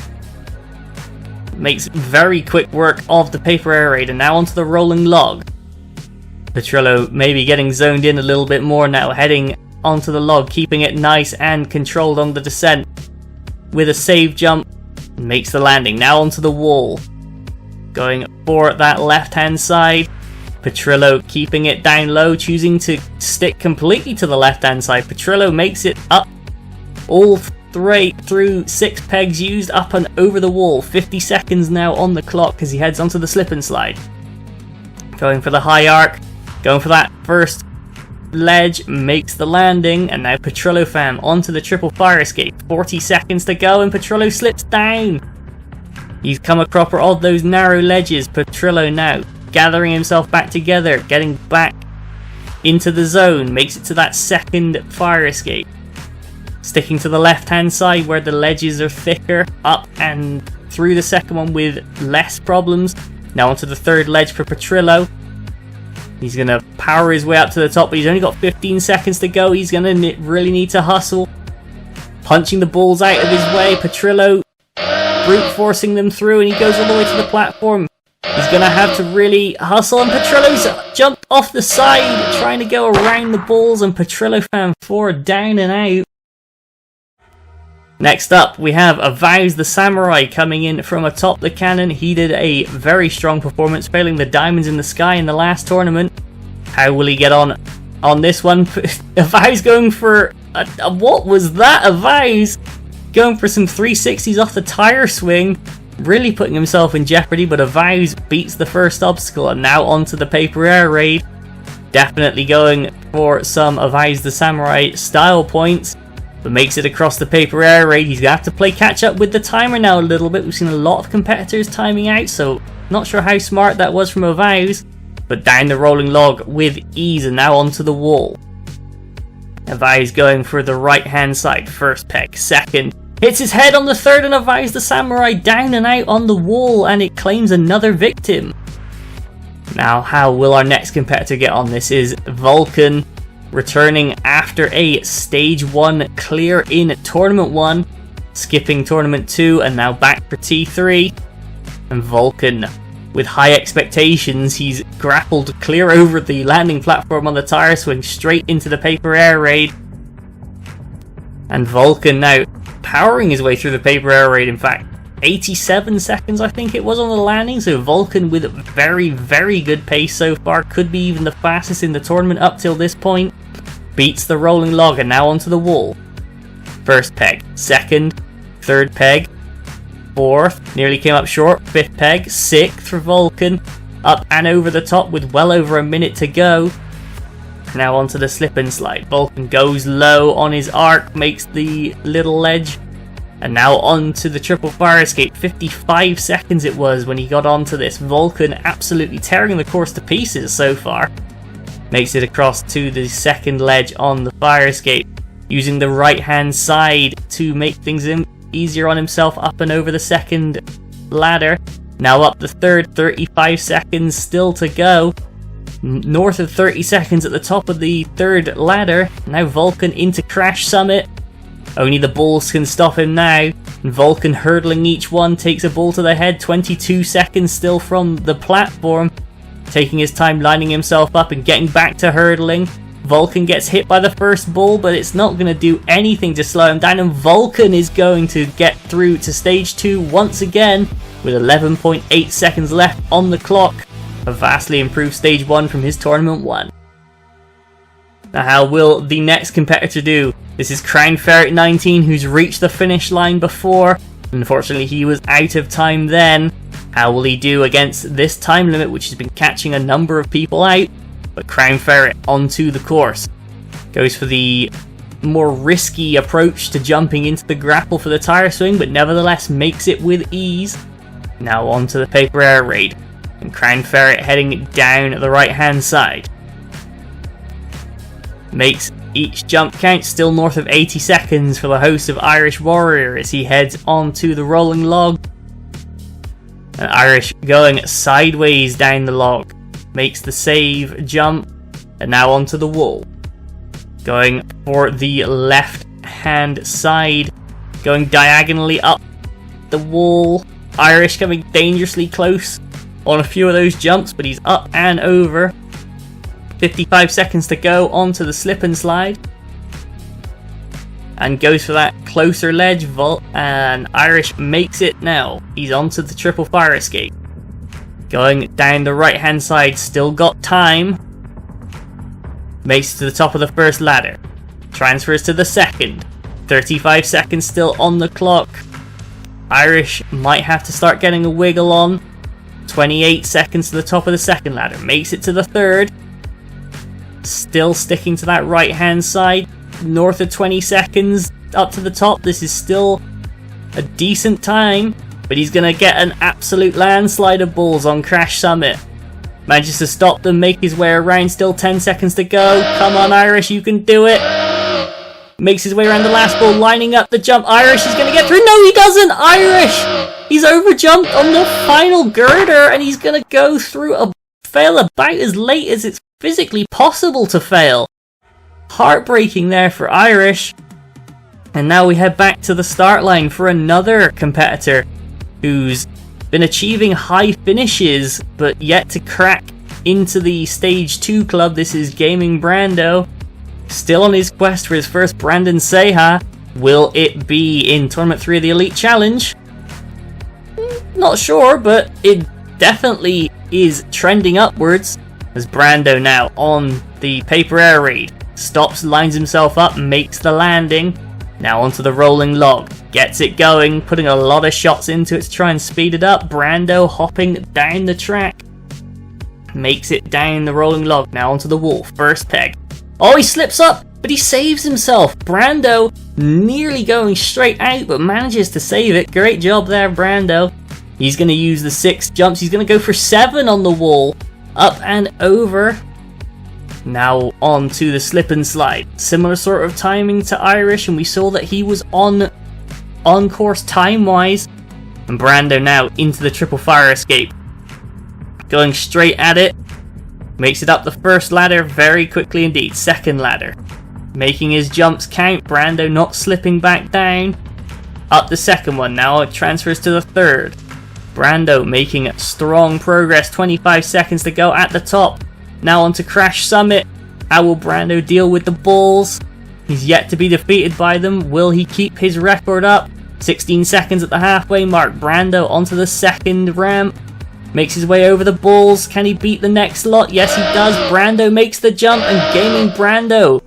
Makes very quick work of the paper air raid, and now onto the rolling log. Petrillo maybe getting zoned in a little bit more now, heading onto the log, keeping it nice and controlled on the descent. With a save jump, makes the landing. Now onto the wall. Going for that left hand side. Petrillo keeping it down low, choosing to stick completely to the left hand side. Petrillo makes it up all through 6 pegs used, up and over the wall. 50 seconds now on the clock as he heads onto the slip and slide. Going for the high arc, going for that first ledge, makes the landing, and now Petrillo fam onto the triple fire escape. 40 seconds to go and Petrillo slips down. He's come across all those narrow ledges. Petrillo now gathering himself back together, getting back into the zone, makes it to that second fire escape. Sticking to the left hand side where the ledges are thicker, up and through the second one with less problems. Now onto the third ledge for Petrillo. He's going to power his way up to the top, but he's only got 15 seconds to go. He's going to really need to hustle. Punching the balls out of his way. Petrillo brute forcing them through, and he goes all the way to the platform. He's going to have to really hustle, and Petrillo's jumped off the side, trying to go around the balls, and Petrillo fam 4 down and out. Next up, we have Avows the Samurai coming in from atop the cannon. He did a very strong performance, failing the diamonds in the sky in the last tournament. How will he get on this one? Avows going for what was that? Avows going for some 360s off the tire swing, really putting himself in jeopardy, but Avows beats the first obstacle, and now onto the paper air raid. Definitely going for some Avows the Samurai style points, but makes it across the paper air raid. He's going to have to play catch up with the timer now a little bit. We've seen a lot of competitors timing out, so not sure how smart that was from Avows, but down the rolling log with ease, and now onto the wall. Avows going for the right hand side, first peg, second, hits his head on the third, and Avows the Samurai down and out on the wall, and it claims another victim. Now how will our next competitor get on? This is Vulcan, returning after a stage 1 clear in tournament 1, skipping tournament 2 and now back for T3. And Vulcan, with high expectations, he's grappled clear over the landing platform on the tire swing straight into the paper air raid. And Vulcan now powering his way through the paper air raid. In fact, 87 seconds I think it was on the landing, so Vulcan with very, very good pace so far, could be even the fastest in the tournament up till this point. Beats the rolling log, and now onto the wall. First peg, second, third peg, fourth, nearly came up short, fifth peg, sixth for Vulcan, up and over the top with well over a minute to go. Now onto the slip and slide. Vulcan goes low on his arc, makes the little ledge, and now onto the triple fire escape. 55 seconds it was when he got onto this. Vulcan absolutely tearing the course to pieces so far. Makes it across to the second ledge on the fire escape, using the right hand side to make things easier on himself up and over the second ladder. Now up the third, 35 seconds still to go. North of 30 seconds at the top of the third ladder. Now Vulcan into Crash Summit. Only the balls can stop him now. And Vulcan hurdling each one, takes a ball to the head. 22 seconds still from the platform. Taking his time lining himself up and getting back to hurdling. Vulcan gets hit by the first ball, but it's not going to do anything to slow him down. And Vulcan is going to get through to stage 2 once again with 11.8 seconds left on the clock. A vastly improved stage 1 from his tournament 1. Now how will the next competitor do? This is Crown Ferret 19, who's reached the finish line before. Unfortunately he was out of time then. How will he do against this time limit, which has been catching a number of people out? But Crown Ferret onto the course. Goes for the more risky approach to jumping into the grapple for the tire swing, but nevertheless makes it with ease. Now onto the paper air raid. And Crown Ferret heading down the right hand side. Makes Each jump count still north of 80 seconds for the host of Irish Warrior as he heads onto the rolling log. And Irish going sideways down the log. Makes the save jump. And now onto the wall. Going for the left hand side. Going diagonally up the wall. Irish coming dangerously close on a few of those jumps, but he's up and over. 55 seconds to go onto the slip and slide. And goes for that closer ledge vault, and Irish makes it now. He's onto the triple fire escape. Going down the right hand side, still got time. Makes it to the top of the first ladder. Transfers to the second. 35 seconds still on the clock. Irish might have to start getting a wiggle on. 28 seconds to the top of the second ladder. Makes it to the third. Still sticking to that right hand side. North of 20 seconds up to the top. This is still a decent time, but he's going to get an absolute landslide of balls on Crash Summit. Manages to stop them, make his way around. Still 10 seconds to go. Come on, Irish, you can do it. Makes his way around the last ball, lining up the jump. Irish is going to get through. No, he doesn't. Irish! He's overjumped on the final girder, and he's going to go through a fail about as late as it's physically possible to fail. Heartbreaking there for Irish. And now we head back to the start line for another competitor who's been achieving high finishes, but yet to crack into the Stage 2 club. This is Gaming Brando. Still on his quest for his first Brandon Seha. Will it be in Tournament 3 of the Elite Challenge? Not sure, but it definitely is trending upwards. As Brando now on the paper air raid. Stops, lines himself up, makes the landing. Now onto the rolling log. Gets it going, putting a lot of shots into it to try and speed it up. Brando hopping down the track. Makes it down the rolling log. Now onto the wall. First peg. Oh, he slips up, but he saves himself. Brando nearly going straight out, but manages to save it. Great job there, Brando. He's going to use the 6 jumps. He's going to go for 7 on the wall. Up and over. Now on to the slip and slide. Similar sort of timing to Irish, and we saw that he was on course time-wise. And Brando now into the triple fire escape. Going straight at it. Makes it up the first ladder very quickly indeed. Second ladder. Making his jumps count. Brando not slipping back down. Up the second one. Now it transfers to the third. Brando making strong progress. 25 seconds to go at the top. Now on to Crash Summit. How will Brando deal with the balls? He's yet to be defeated by them. Will he keep his record up? 16 seconds at the halfway mark. Brando onto the second ramp. Makes his way over the balls. Can he beat the next lot? Yes, he does. Brando makes the jump, and Gaming Brando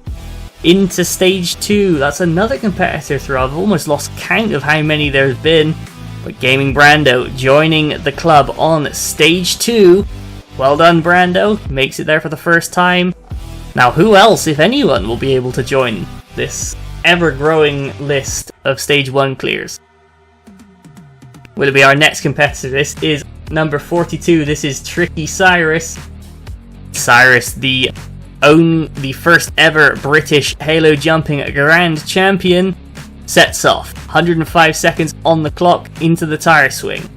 into Stage 2. That's another competitor through. I've almost lost count of how many there's been. But Gaming Brando joining the club on Stage 2. Well done, Brando. Makes it there for the first time. Now, who else, if anyone, will be able to join this ever-growing list of Stage 1 clears? Will it be our next competitor? This is number 42. This is Tricky Cyrus. Cyrus, the first ever British Halo jumping grand champion, sets off. 105 seconds on the clock into the tire swing.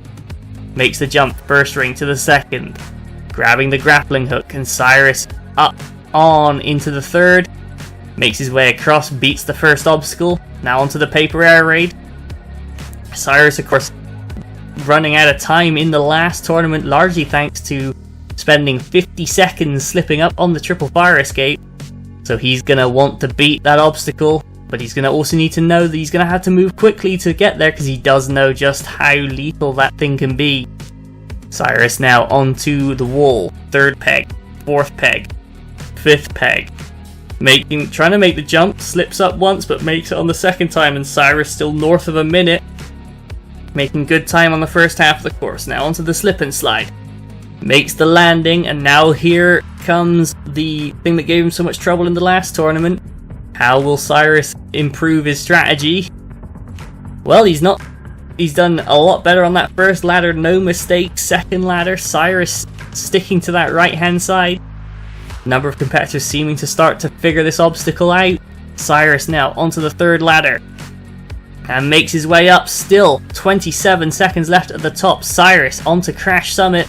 Makes the jump first ring to the second. Grabbing the grappling hook, and Cyrus up on into the third. Makes his way across, beats the first obstacle. Now onto the paper air raid. Cyrus, of course, running out of time in the last tournament, largely thanks to spending 50 seconds slipping up on the triple fire escape. So he's going to want to beat that obstacle, but he's going to also need to know that he's going to have to move quickly to get there, because he does know just how lethal that thing can be. Cyrus now onto the wall. Third peg, fourth peg, fifth peg. Trying to make the jump, slips up once but makes it on the second time, and Cyrus still north of a minute. Making good time on the first half of the course. Now onto the slip and slide. Makes the landing, and now here comes the thing that gave him so much trouble in the last tournament. How will Cyrus improve his strategy? Well, he's done a lot better on that first ladder, no mistakes. Second ladder, Cyrus sticking to that right hand side. A number of competitors seeming to start to figure this obstacle out. Cyrus now onto the third ladder and makes his way up. Still 27 seconds left at the top. Cyrus onto Crash Summit.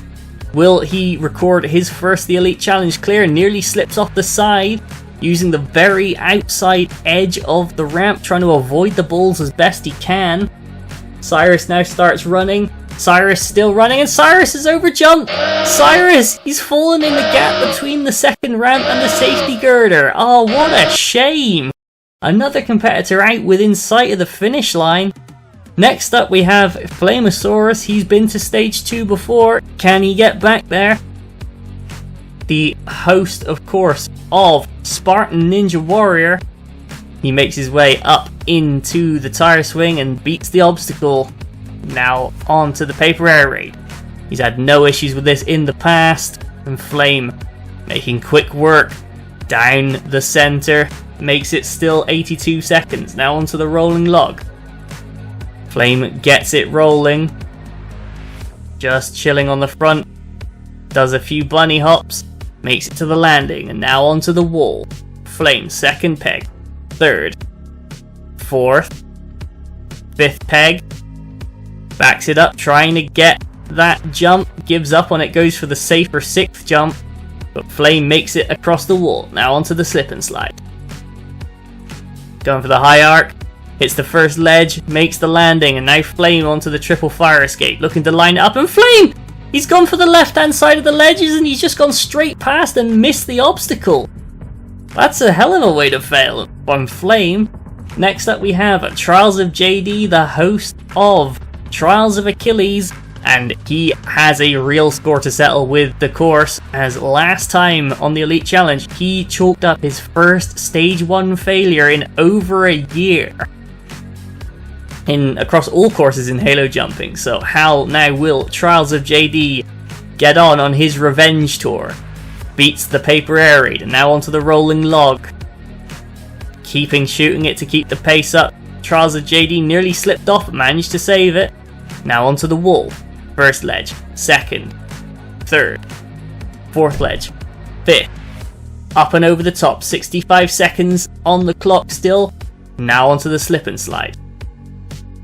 Will he record his first The Elite Challenge clear? Nearly slips off the side, using the very outside edge of the ramp, trying to avoid the balls as best he can. Cyrus now starts running. Cyrus still running, and Cyrus has overjumped! Cyrus! He's fallen in the gap between the second ramp and the safety girder. Oh, what a shame! Another competitor out within sight of the finish line. Next up we have Flamosaurus. He's been to stage 2 before. Can he get back there? The host, of course, of Spartan Ninja Warrior. He makes his way up into the tire swing and beats the obstacle. Now on to the paper air raid. He's had no issues with this in the past. And Flame making quick work down the center. Makes it still 82 seconds. Now onto the rolling log. Flame gets it rolling. Just chilling on the front. Does a few bunny hops. Makes it to the landing. And now onto the wall. Flame second peg. Third. Fourth. Fifth peg. Backs it up, trying to get that jump. Gives up on it, goes for the safer sixth jump. But Flame makes it across the wall. Now onto the slip and slide. Going for the high arc. Hits the first ledge, makes the landing, and now Flame onto the triple fire escape. Looking to line it up, and Flame! He's gone for the left-hand side of the ledges, and he's just gone straight past and missed the obstacle. That's a hell of a way to fail on Flame. Next up we have Trials of JD, the host of Trials of Achilles, and he has a real score to settle with the course, as last time on the Elite Challenge he chalked up his first stage 1 failure in over a year across all courses in Halo jumping. So how now will Trials of JD get on his revenge tour? Beats the paper air raid, and now onto the rolling log. Shooting it to keep the pace up. Trials of JD nearly slipped off, but managed to save it. Now onto the wall. First ledge, second, third, fourth ledge, fifth. Up and over the top, 65 seconds on the clock still. Now onto the slip and slide.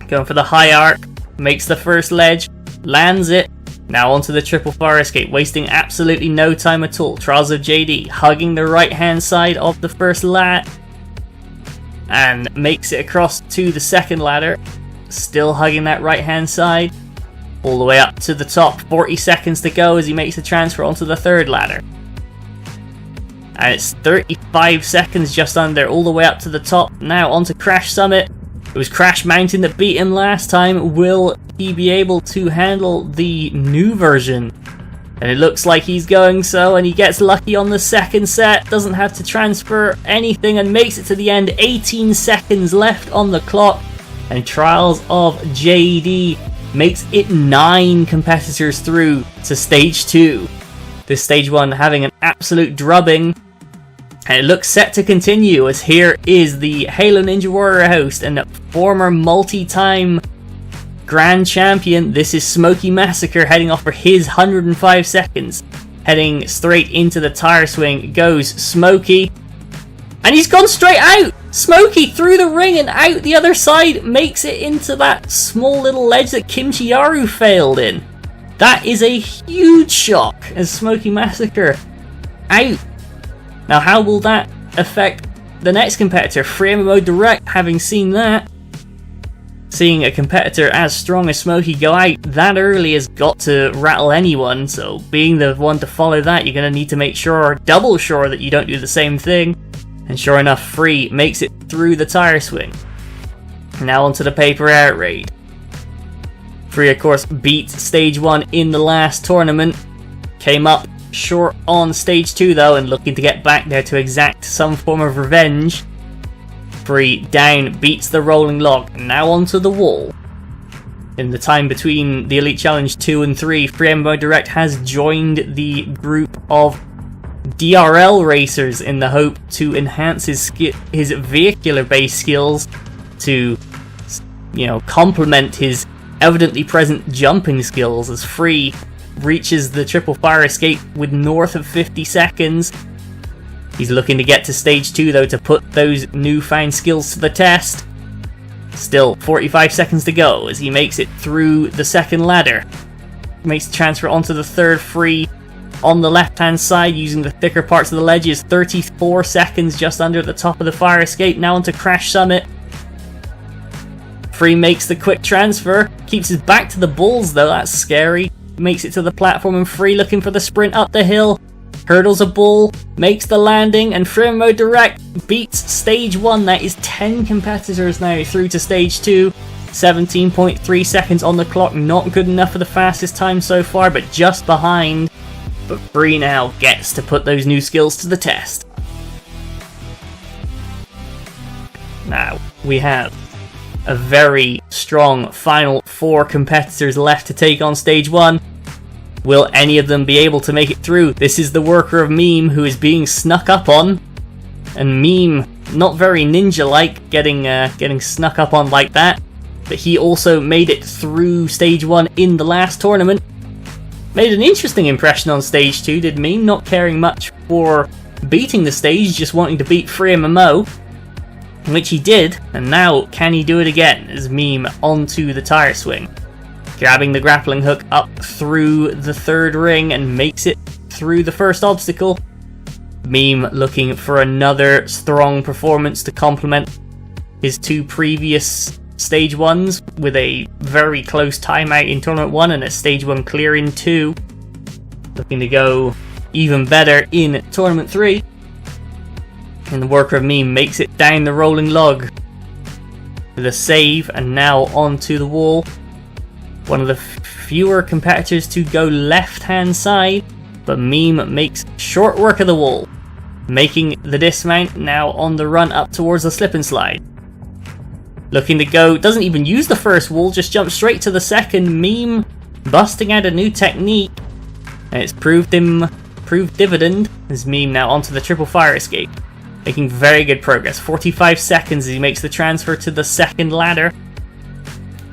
Going for the high arc, makes the first ledge, lands it. Now onto the triple fire escape, wasting absolutely no time at all. Trials of JD hugging the right hand side of the first lat and makes it across to the second ladder. Still hugging that right hand side. All the way up to the top, 40 seconds to go as he makes the transfer onto the third ladder. And it's 35 seconds just under, all the way up to the top. Now onto Crash Summit. It was Crash Mountain that beat him last time. Will he be able to handle the new version? And it looks like he's going so, and he gets lucky on the second set. Doesn't have to transfer anything and makes it to the end. 18 seconds left on the clock. And Trials of JD makes it 9 competitors through to stage 2. This stage 1 having an absolute drubbing. And it looks set to continue, as here is the Halo Ninja Warrior host and former multi-time grand champion. This is Smokey Massacre heading off for his 105 seconds. Heading straight into the tire swing goes Smokey. And he's gone straight out! Smokey through the ring and out the other side, makes it into that small little ledge that Kimchi failed in. That is a huge shock as Smokey Massacre out. Now how will that affect the next competitor? Free MMO Direct, having seen that. Seeing a competitor as strong as Smokey go out that early has got to rattle anyone, so being the one to follow that, you're going to need to make sure, double sure, that you don't do the same thing. And sure enough, Free makes it through the tire swing. Now onto the paper air raid. Free, of course, beat stage 1 in the last tournament. Came up short on stage 2 though, and looking to get back there to exact some form of revenge. Free down, beats the rolling log. Now onto the wall. In the time between the Elite Challenge 2 and 3, Free MMO Direct has joined the group of DRL racers in the hope to enhance his vehicular-based skills to, complement his evidently present jumping skills, as Free reaches the triple fire escape with north of 50 seconds. He's looking to get to stage 2 though to put those newfound skills to the test. Still 45 seconds to go as he makes it through the second ladder. Makes the transfer onto the third free on the left hand side using the thicker parts of the ledges. 34 seconds just under the top of the fire escape. Now onto Crash Summit. Free makes the quick transfer. Keeps his back to the balls though, that's scary. Makes it to the platform and Free looking for the sprint up the hill. Hurdles a ball, makes the landing, and Free Mode Direct beats stage 1. That is 10 competitors now through to stage 2. 17.3 seconds on the clock, not good enough for the fastest time so far, but just behind. But Free now gets to put those new skills to the test. Now, we have a very strong final 4 competitors left to take on stage 1. Will any of them be able to make it through? This is the worker of Meme who is being snuck up on. And Meme, not very ninja-like, getting snuck up on like that. But he also made it through stage 1 in the last tournament. Made an interesting impression on stage 2, did Meme, not caring much for beating the stage, just wanting to beat Free MMO. Which he did, and now can he do it again as Meme onto the tire swing. Grabbing the grappling hook up through the third ring and makes it through the first obstacle. Meme looking for another strong performance to complement his 2 previous stage 1s with a very close timeout in tournament 1 and a stage 1 clear in 2. Looking to go even better in tournament 3. And the worker of Meme makes it down the rolling log with a save and now onto the wall. One of the fewer competitors to go left hand side, but Meme makes short work of the wall, making the dismount, now on the run up towards the slip and slide. Looking to go, doesn't even use the first wall, just jumps straight to the second. Meme busting out a new technique, and it's proved dividend as Meme now onto the triple fire escape. Making very good progress. 45 seconds as he makes the transfer to the second ladder.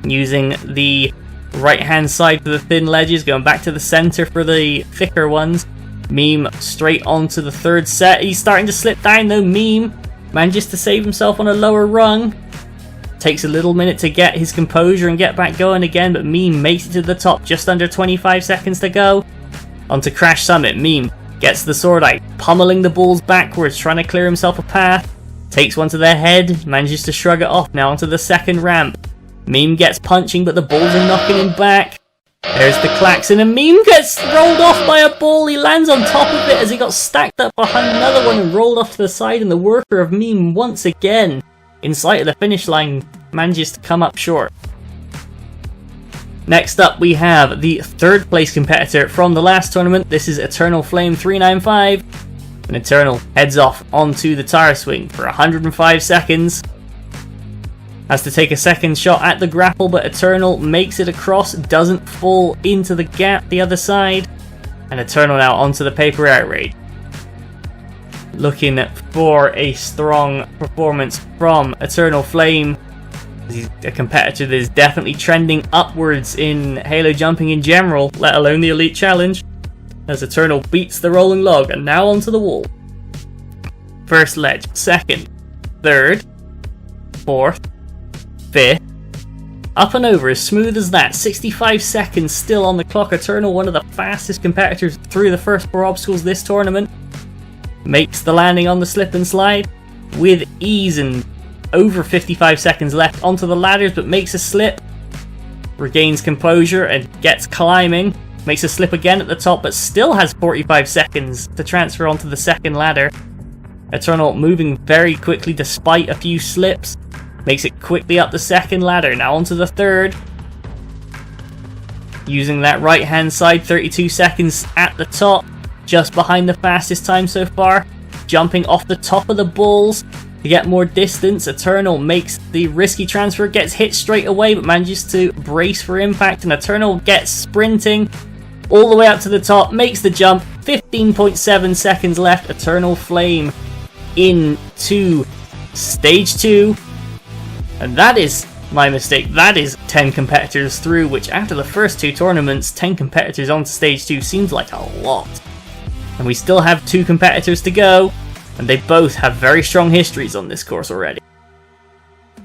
Using the right hand side for the thin ledges, going back to the center for the thicker ones. Meme straight onto the third set. He's starting to slip down though. Meme manages to save himself on a lower rung. Takes a little minute to get his composure and get back going again, but Meme makes it to the top, just under 25 seconds to go. Onto Crash Summit. Meme gets the sword out, pummeling the balls backwards, trying to clear himself a path. Takes one to the head, manages to shrug it off. Now onto the second ramp. Meme gets punching, but the balls are knocking him back. There's the klaxon, and Meme gets rolled off by a ball. He lands on top of it as he got stacked up behind another one and rolled off to the side, and the worker of Meme once again, in sight of the finish line, manages to come up short. Next up we have the third place competitor from the last tournament. This is Eternal Flame 395. And Eternal heads off onto the tire swing for 105 seconds. Has to take a second shot at the grapple, but Eternal makes it across, doesn't fall into the gap the other side. And Eternal now onto the paper outrage. Looking for a strong performance from Eternal Flame. He's a competitor that is definitely trending upwards in Halo jumping in general, let alone the Elite Challenge. As Eternal beats the rolling log and now onto the wall. First ledge, second, third, fourth, fifth, up and over as smooth as that. 65 seconds still on the clock. Eternal, one of the fastest competitors through the first 4 obstacles this tournament, makes the landing on the slip and slide with ease and over 55 seconds left onto the ladders, but makes a slip, regains composure and gets climbing, makes a slip again at the top, but still has 45 seconds to transfer onto the second ladder. Eternal moving very quickly despite a few slips. Makes it quickly up the second ladder, now onto the third. Using that right hand side, 32 seconds at the top, just behind the fastest time so far. Jumping off the top of the balls to get more distance. Eternal makes the risky transfer, gets hit straight away, but manages to brace for impact, and Eternal gets sprinting all the way up to the top, makes the jump. 15.7 seconds left. Eternal Flame into stage 2. And that is my mistake. That is 10 competitors through, which after the first 2 tournaments, 10 competitors onto stage 2 seems like a lot. And we still have 2 competitors to go. and they both have very strong histories on this course already.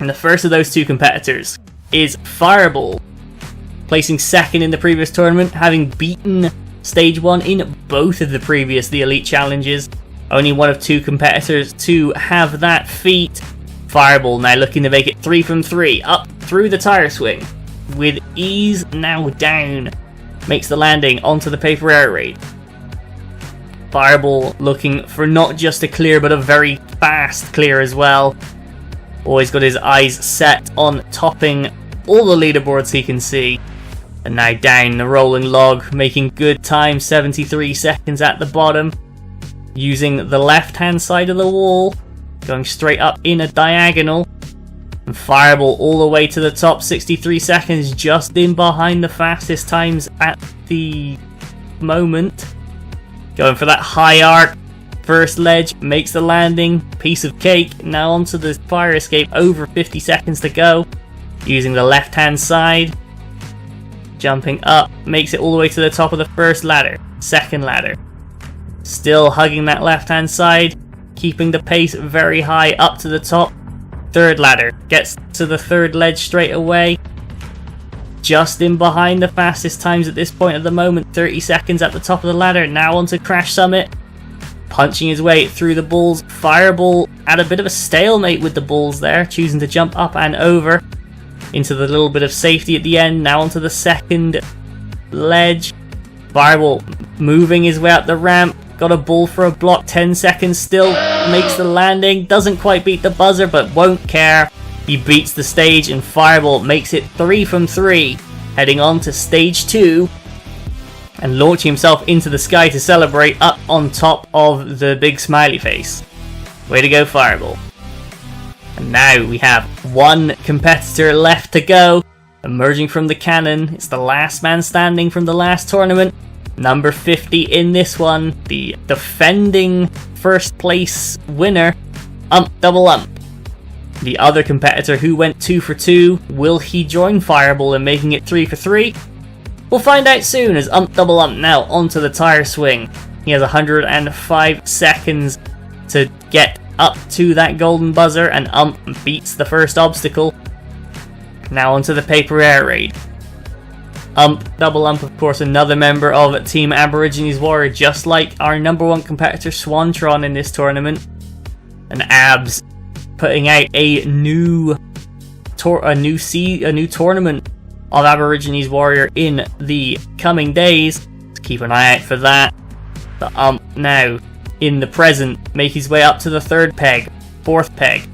And the first of those two competitors is Fireball, placing second in the previous tournament, having beaten Stage 1 in both of the previous The Elite Challenges. Only one of two competitors to have that feat. Fireball now looking to make it 3 from 3, up through the tire swing. With ease, now down. Makes the landing onto the paper air raid. Fireball looking for not just a clear, but a very fast clear as well. Always got his eyes set on topping all the leaderboards he can see. And now down the rolling log, making good time, 73 seconds at the bottom. Using the left-hand side of the wall, going straight up in a diagonal. And Fireball all the way to the top, 63 seconds, just in behind the fastest times at the moment. Going for that high arc. First ledge, makes the landing, piece of cake. Now onto the fire escape, over 50 seconds to go. Using the left-hand side. Jumping up, makes it all the way to the top of the first ladder. Second ladder. Still hugging that left-hand side. Keeping the pace very high up to the top. Third ladder, gets to the third ledge straight away. Just in behind the fastest times at this point at the moment. 30 seconds at the top of the ladder. Now onto Crash Summit. Punching his way through the balls. Fireball at a bit of a stalemate with the balls there. Choosing to jump up and over. Into the little bit of safety at the end. Now onto the second ledge. Fireball moving his way up the ramp. Got a ball for a block. 10 seconds still. Makes the landing. Doesn't quite beat the buzzer, but won't care. He beats the stage, and Fireball makes it 3 from 3. Heading on to stage 2. And launching himself into the sky to celebrate up on top of the big smiley face. Way to go, Fireball. And now we have one competitor left to go. Emerging from the cannon, it's the last man standing from the last tournament. Number 50 in this one, the defending first place winner, Double Ump. The other competitor who went 2 for 2, will he join Fireball in making it 3 for 3? We'll find out soon as Double Ump now onto the tire swing. He has 105 seconds to get up to that golden buzzer, and beats the first obstacle. Now onto the paper air raid. Double Ump, of course, another member of Team Aborigines Warrior, just like our number one competitor Swantron in this tournament. And Abs putting out a new tournament of Aborigines Warrior in the coming days. Let's keep an eye out for that. But now in the present, make his way up to the third peg, fourth peg,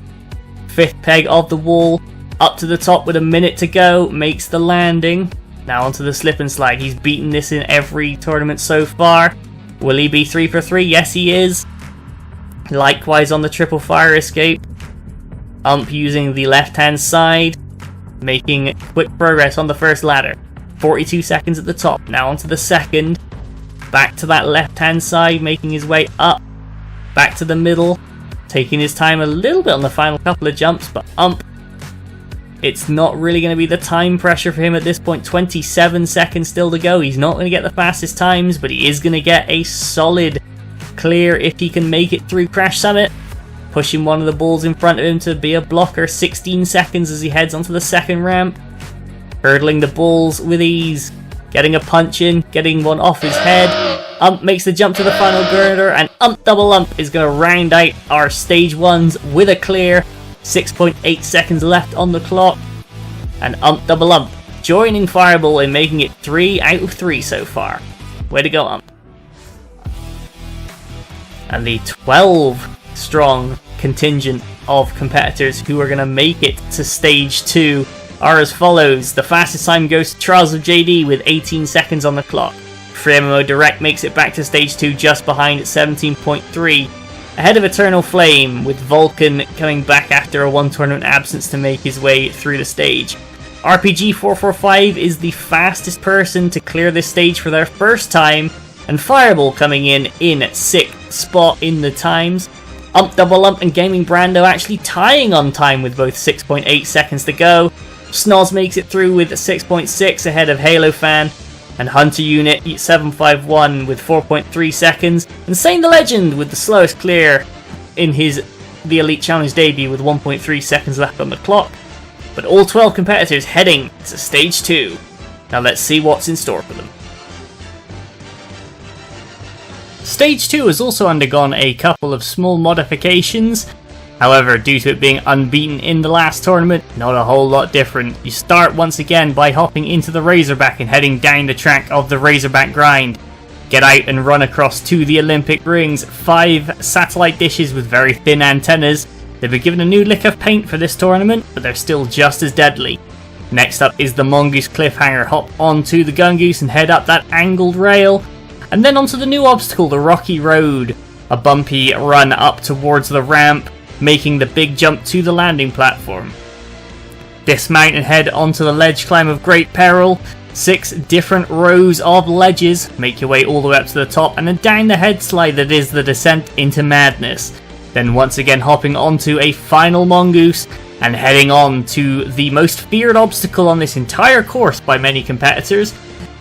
fifth peg of the wall, up to the top with a minute to go, makes the landing. Now onto the slip and slide. He's beaten this in every tournament so far. Will he be 3 for 3? Yes, he is. Likewise on the triple fire escape. Using the left-hand side, making quick progress on the first ladder. 42 seconds at the top. Now onto the second. Back to that left-hand side, making his way up. Back to the middle. Taking his time a little bit on the final couple of jumps, but it's not really going to be the time pressure for him at this point. 27 seconds still to go. He's not going to get the fastest times, but he is going to get a solid clear if he can make it through Crash Summit. Pushing one of the balls in front of him to be a blocker. 16 seconds as he heads onto the second ramp. Hurdling the balls with ease. Getting a punch in. Getting one off his head. Makes the jump to the final girder. And Double Ump is going to round out our stage 1s with a clear. 6.8 seconds left on the clock. And Double Ump joining Fireball in making it 3 out of 3 so far. Way to go, And the 12 strong contingent of competitors who are going to make it to stage 2 are as follows. The fastest time goes to Trials of JD with 18 seconds on the clock. Free MMO Direct makes it back to stage 2 just behind at 17.3. Ahead of Eternal Flame, with Vulcan coming back after a one tournament absence to make his way through the stage. RPG 445 is the fastest person to clear this stage for their first time, and Fireball coming in 6th spot in the times. Double Ump and Gaming Brando actually tying on time with both 6.8 seconds to go. Snos makes it through with 6.6 ahead of HaloFan. And Hunter Unit 751 with 4.3 seconds. And Santhelegend with the slowest clear in the Elite Challenge debut with 1.3 seconds left on the clock. But all 12 competitors heading to Stage 2. Now let's see what's in store for them. Stage 2 has also undergone a couple of small modifications. However, due to it being unbeaten in the last tournament, not a whole lot different. You start once again by hopping into the Razorback and heading down the track of the Razorback grind. Get out and run across to the Olympic rings. 5 satellite dishes with very thin antennas. They've been given a new lick of paint for this tournament, but they're still just as deadly. Next up is the Mongoose Cliffhanger. Hop onto the Gungoose and head up that angled rail. And then onto the new obstacle, the Rocky Road. A bumpy run up towards the ramp, making the big jump to the landing platform. Dismount and head onto the ledge climb of great peril. 6 different rows of ledges. Make your way all the way up to the top and then down the head slide that is the descent into madness. Then once again hopping onto a final mongoose and heading on to the most feared obstacle on this entire course by many competitors.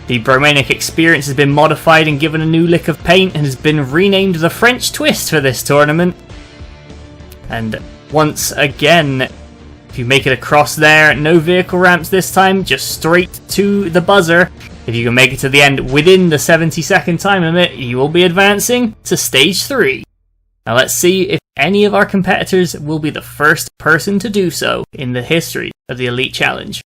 The Bromanic experience has been modified and given a new lick of paint and has been renamed the French Twist for this tournament. And once again, if you make it across there, no vehicle ramps this time, just straight to the buzzer. If you can make it to the end within the 70-second time limit, you will be advancing to Stage 3. Now let's see if any of our competitors will be the first person to do so in the history of the Elite Challenge.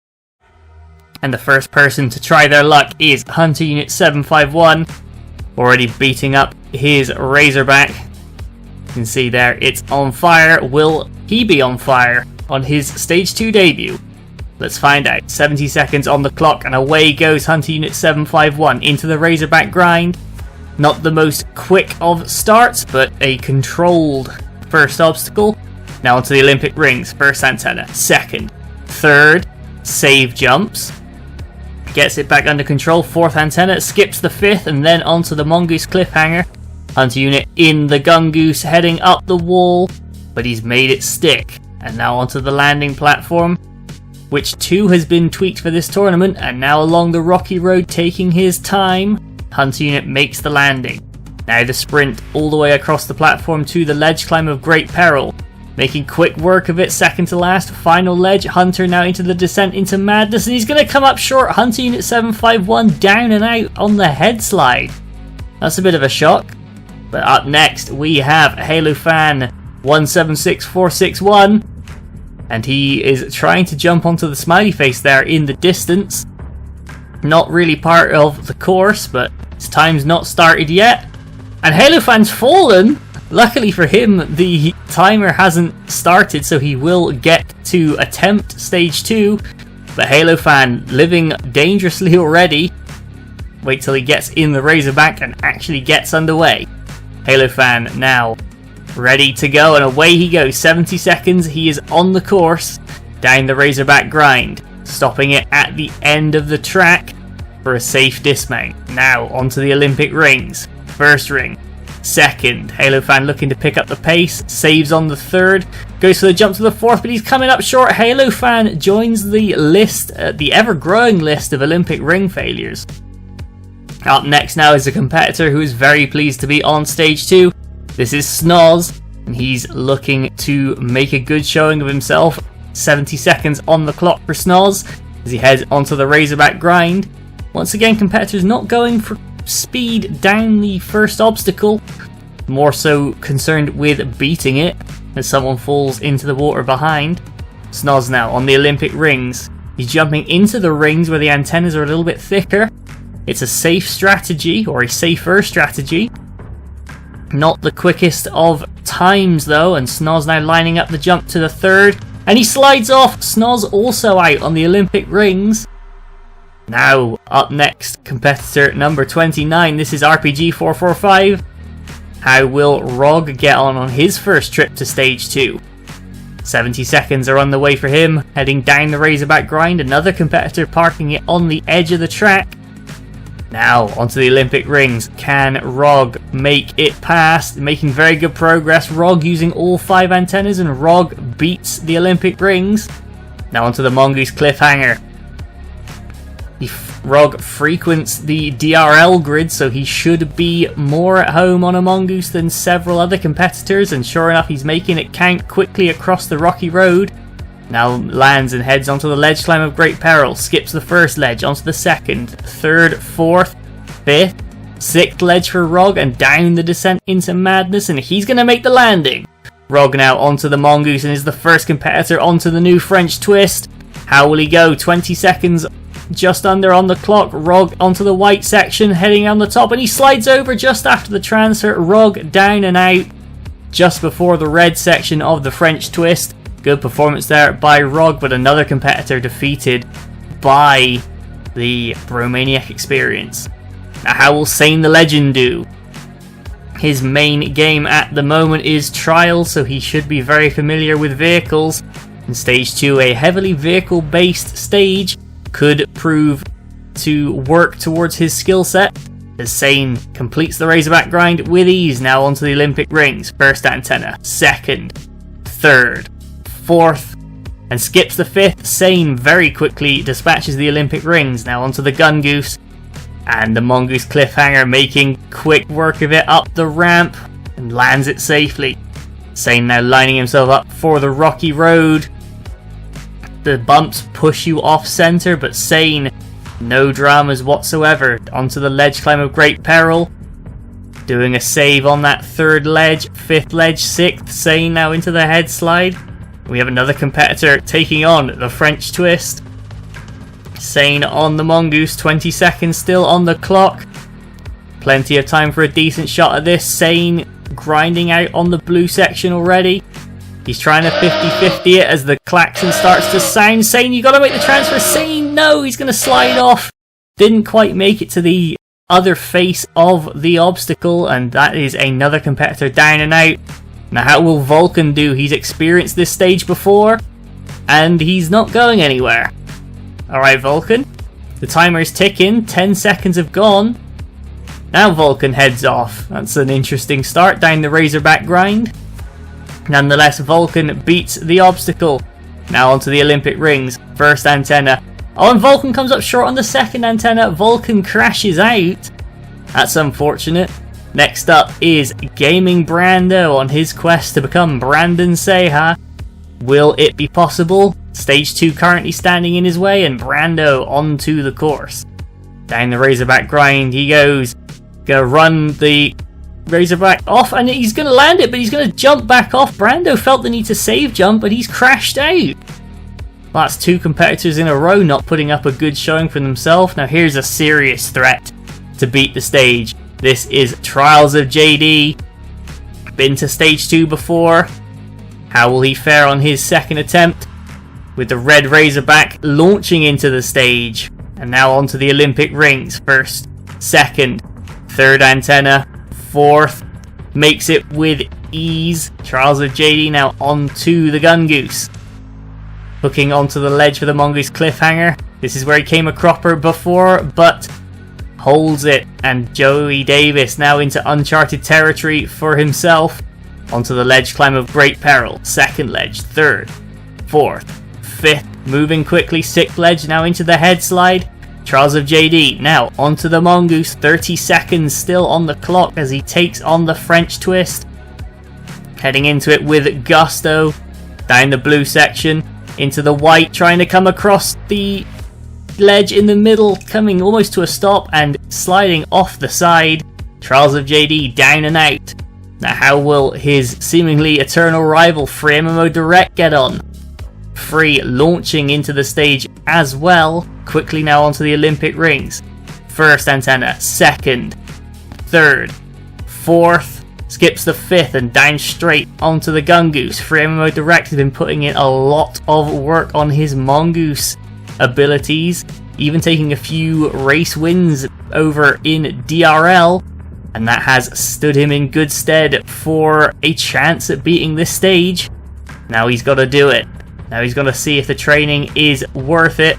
And the first person to try their luck is Hunter Unit 751, already beating up his Razorback. You can see there, it's on fire. Will he be on fire on his Stage 2 debut? Let's find out. 70 seconds on the clock and away goes Hunter Unit 751 into the Razorback grind. Not the most quick of starts, but a controlled first obstacle. Now onto the Olympic rings. First antenna, second, third, save jumps. Gets it back under control. Fourth antenna, skips the fifth, and then onto the Mongoose Cliffhanger. Hunter Unit in the Gungoose, heading up the wall, but he's made it stick. And now onto the landing platform, which too has been tweaked for this tournament, and now along the rocky road taking his time, Hunter Unit makes the landing. Now the sprint all the way across the platform to the ledge climb of great peril. Making quick work of it, second to last, final ledge. Hunter now into the descent into madness, and he's going to come up short. Hunter Unit 751 down and out on the head slide. That's a bit of a shock. But up next we have HaloFan 176461, and he is trying to jump onto the smiley face there in the distance. Not really part of the course, but his time's not started yet. And HaloFan's fallen! Luckily for him, the timer hasn't started, so he will get to attempt Stage 2. But HaloFan living dangerously already. Wait till he gets in the Razorback and actually gets underway. HaloFan now ready to go, and away he goes. 70 seconds, he is on the course, down the Razorback grind, stopping it at the end of the track for a safe dismount. Now onto the Olympic rings. First ring, second. HaloFan looking to pick up the pace, saves on the third, goes for the jump to the fourth, but he's coming up short. HaloFan joins the list, the ever-growing list of Olympic ring failures. Up next now is a competitor who is very pleased to be on Stage 2. This is Snos, and he's looking to make a good showing of himself. 70 seconds on the clock for Snos as he heads onto the Razorback grind. Once again, competitors not going for speed down the first obstacle, more so concerned with beating it as someone falls into the water behind. Snos now on the Olympic rings. He's jumping into the rings where the antennas are a little bit thicker. It's a safe strategy, or a safer strategy. Not the quickest of times though, and Snos now lining up the jump to the third, and he slides off. Snos also out on the Olympic rings. Now up next, competitor number 29. This is RPG445. How will Rog get on his first trip to Stage 2? 70 seconds are on the way for him, heading down the Razorback grind. Another competitor parking it on the edge of the track. Now onto the Olympic rings. Can Rog make it past? Making very good progress. Rog using all 5 antennas, and Rog beats the Olympic rings. Now onto the Mongoose Cliffhanger. Rog frequents the DRL grid, so he should be more at home on a mongoose than several other competitors, and sure enough he's making it count quickly across the rocky road. Now lands and heads onto the ledge climb of great peril, skips the first ledge, onto the second, third, fourth, fifth, sixth ledge for Rog, and down the descent into madness, and he's going to make the landing. Rog now onto the mongoose and is the first competitor onto the new French twist. How will he go? 20 seconds just under on the clock. Rog onto the white section, heading on the top, and he slides over just after the transfer. Rog down and out just before the red section of the French twist. Good performance there by Rog, but another competitor defeated by the Bromaniac experience. Now how will Santhelegend do? His main game at the moment is Trials, so he should be very familiar with vehicles. In Stage 2, a heavily vehicle-based stage could prove to work towards his skill set, as Sane completes the Razorback grind with ease. Now onto the Olympic rings. First antenna, second, third, fourth, and skips the fifth. Sane very quickly dispatches the Olympic rings. Now onto the Gun Goose and the Mongoose cliffhanger, making quick work of it up the ramp and lands it safely. Sane now lining himself up for the rocky road. The bumps push you off center, but Sane, no dramas whatsoever. Onto the ledge climb of great peril, doing a save on that third ledge, fifth ledge, sixth. Sane now into the head slide. We have another competitor taking on the French twist. Sane on the mongoose, 20 seconds still on the clock. Plenty of time for a decent shot at this. Sane grinding out on the blue section already. He's trying to 50-50 it as the klaxon starts to sound. Sane, you gotta make the transfer. Sane, no, he's gonna slide off. Didn't quite make it to the other face of the obstacle, and that is another competitor down and out. Now how will Vulcan do? He's experienced this stage before, and he's not going anywhere. Alright Vulcan, the timer is ticking, 10 seconds have gone. Now Vulcan heads off. That's an interesting start down the Razorback grind. Nonetheless, Vulcan beats the obstacle. Now onto the Olympic rings. First antenna. Oh, and Vulcan comes up short on the second antenna. Vulcan crashes out. That's unfortunate. Next up is Gaming Brando on his quest to become Brandon Seha. Will it be possible? Stage 2 currently standing in his way, and Brando onto the course. Down the Razorback grind he goes. Gonna run the Razorback off, and he's gonna land it, but he's gonna jump back off. Brando felt the need to save jump, but he's crashed out. That's two competitors in a row not putting up a good showing for themselves. Now here's a serious threat to beat the stage. This is Trials of JD. Been to stage 2 before. How will he fare on his second attempt? With the red Razorback launching into the stage. And now onto the Olympic rings. First, second, third antenna, fourth. Makes it with ease. Trials of JD now onto the Gun Goose. Hooking onto the ledge for the Mongoose cliffhanger. This is where he came a cropper before, but holds it. And Joey Davis now into uncharted territory for himself. Onto the ledge climb of great peril. Second ledge, third, fourth, fifth. Moving quickly, sixth ledge now into the head slide. Trials of JD now onto the Mongoose. 30 seconds still on the clock as he takes on the French twist. Heading into it with gusto. Down the blue section into the white, trying to come across the ledge in the middle, coming almost to a stop and sliding off the side. Trials of JD down and out. Now how will his seemingly eternal rival Free MMO Direct get on? Free launching into the stage as well. Quickly now onto the Olympic rings. First antenna, second, third, fourth. Skips the fifth and down straight onto the Gun Goose. Free MMO Direct has been putting in a lot of work on his Mongoose abilities, even taking a few race wins over in DRL, and that has stood him in good stead for a chance at beating this stage. Now he's got to do it. Now he's going to see if the training is worth it.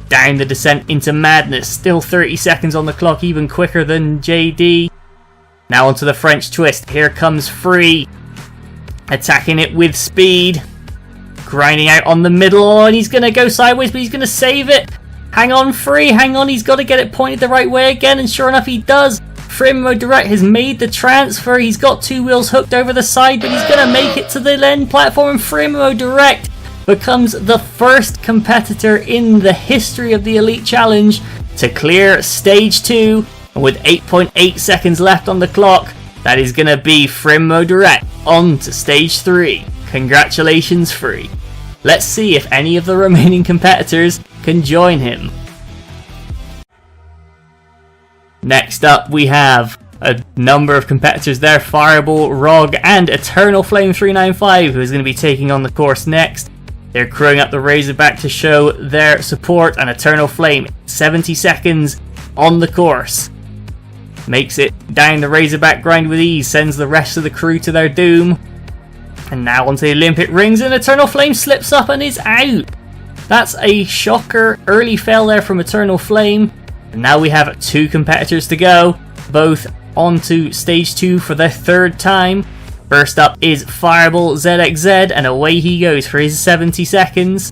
Down the descent into madness. Still 30 seconds on the clock, even quicker than JD. Now onto the French twist. Here comes Free. Attacking it with speed. Grinding out on the middle. Oh, and he's going to go sideways, but he's going to save it. Hang on, Free, hang on, he's got to get it pointed the right way again, and sure enough he does. Free Direct has made the transfer, he's got 2 wheels hooked over the side, but he's going to make it to the end platform, and Free Direct becomes the first competitor in the history of the Elite Challenge to clear Stage 2, and with 8.8 seconds left on the clock, that is going to be Free Direct on to Stage 3. Congratulations, Free. Let's see if any of the remaining competitors can join him. Next up we have a number of competitors there, Fireball, Rog and Eternal Flame 395, who is going to be taking on the course next. They're crewing up the Razorback to show their support, and Eternal Flame, 70 seconds on the course. Makes it down the Razorback grind with ease, sends the rest of the crew to their doom. And now onto the Olympic rings, and Eternal Flame slips up and is out. That's a shocker early fail there from Eternal Flame. And now we have 2 competitors to go, both onto Stage 2 for their 3rd time. First up is Fireball ZXZ, and away he goes for his 70 seconds.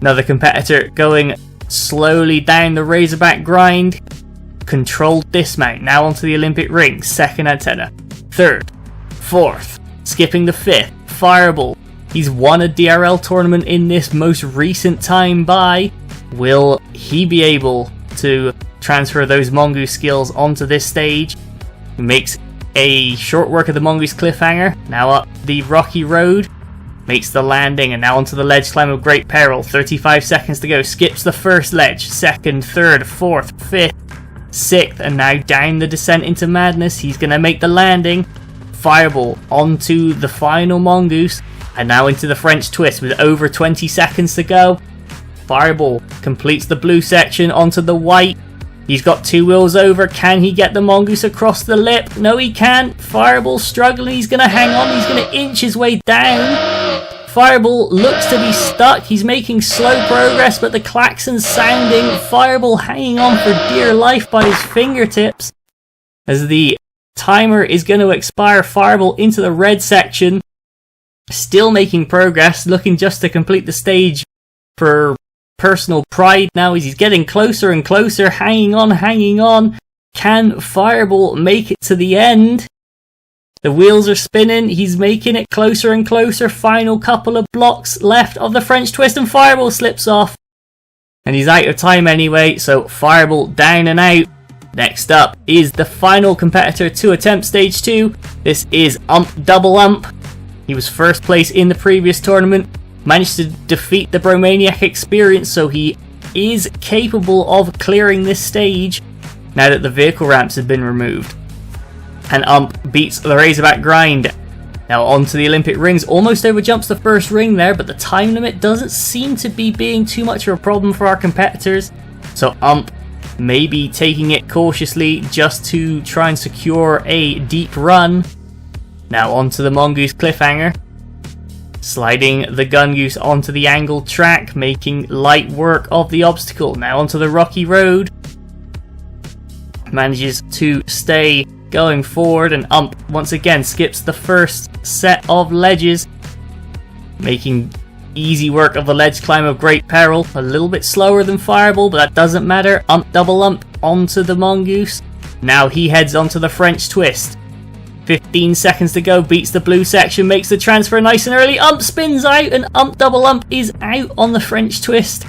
Another competitor going slowly down the Razorback grind. Controlled dismount, now onto the Olympic ring, 2nd antenna, 3rd, 4th, skipping the 5th, Fireball. He's won a DRL tournament in this most recent time by. Will he be able to transfer those Mongoose skills onto this stage? He makes a short work of the Mongoose cliffhanger, now up the rocky road, makes the landing, and now onto the ledge climb of great peril. 35 seconds to go, skips the first ledge, 2nd, 3rd, 4th, 5th, 6th, and now down the descent into madness. He's going to make the landing. Fireball onto the final Mongoose, and now into the French twist with over 20 seconds to go. Fireball completes the blue section onto the white. He's got 2 wheels over. Can he get the Mongoose across the lip? No, he can't. Fireball struggling. He's going to hang on. He's going to inch his way down. Fireball looks to be stuck. He's making slow progress, but the klaxon's sounding. Fireball hanging on for dear life by his fingertips. As the timer is going to expire, Fireball into the red section. Still making progress, looking just to complete the stage for personal pride now as he's getting closer and closer, hanging on, hanging on. Can Fireball make it to the end? The wheels are spinning, he's making it closer and closer, final couple of blocks left of the French twist, and Fireball slips off. And he's out of time anyway, so Fireball down and out. Next up is the final competitor to attempt stage 2. This is Double Ump. He was first place in the previous tournament, managed to defeat the Bromaniac Experience, so he is capable of clearing this stage now that the vehicle ramps have been removed. And Ump beats the Razorback grind. Now onto the Olympic rings, almost overjumps the first ring there, but the time limit doesn't seem to be being too much of a problem for our competitors. So Ump may be taking it cautiously just to try and secure a deep run. Now onto the Mongoose cliffhanger. Sliding the Gun Goose onto the angled track, making light work of the obstacle. Now onto the rocky road. Manages to stay going forward, and Ump once again skips the first set of ledges, making easy work of the ledge climb of great peril. A little bit slower than Fireball, but that doesn't matter. Double Ump onto the Mongoose. Now he heads onto the French twist. 15 seconds to go, beats the blue section, makes the transfer nice and early. Ump spins out, and Double Ump is out on the French twist.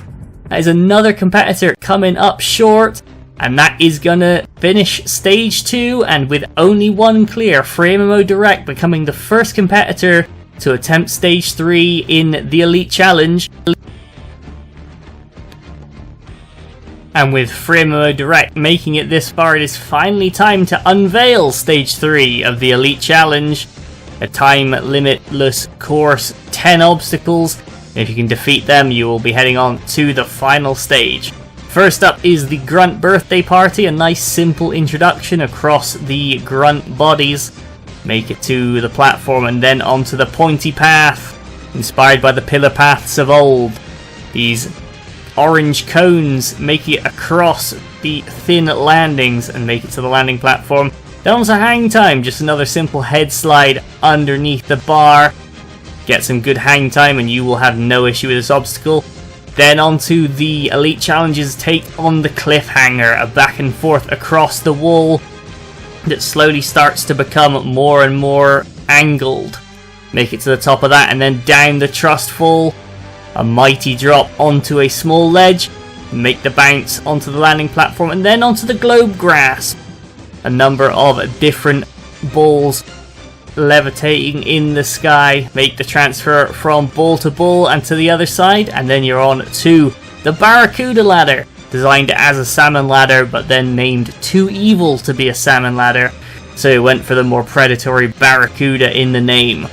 That is another competitor coming up short, and that is gonna finish stage 2, and with only one clear, Free Direct becoming the first competitor to attempt stage 3 in the Elite Challenge. And with Free Direct making it this far, it is finally time to unveil Stage 3 of the Elite Challenge. A time limitless course, 10 obstacles. If you can defeat them, you will be heading on to the final stage. First up is the Grunt Birthday Party, a nice simple introduction across the grunt bodies. Make it to the platform and then onto the pointy path, inspired by the pillar paths of old. These orange cones make it across the thin landings and make it to the landing platform. Then onto hang time, just another simple head slide underneath the bar. Get some good hang time and you will have no issue with this obstacle. Then onto the Elite Challenges take on the cliffhanger, a back and forth across the wall that slowly starts to become more and more angled. Make it to the top of that and then down the trust fall, a mighty drop onto a small ledge, make the bounce onto the landing platform and then onto the globe grasp. A number of different balls levitating in the sky, make the transfer from ball to ball and to the other side, and then you're on to the Barracuda ladder, designed as a salmon ladder but then named too evil to be a salmon ladder, so it went for the more predatory Barracuda in the name.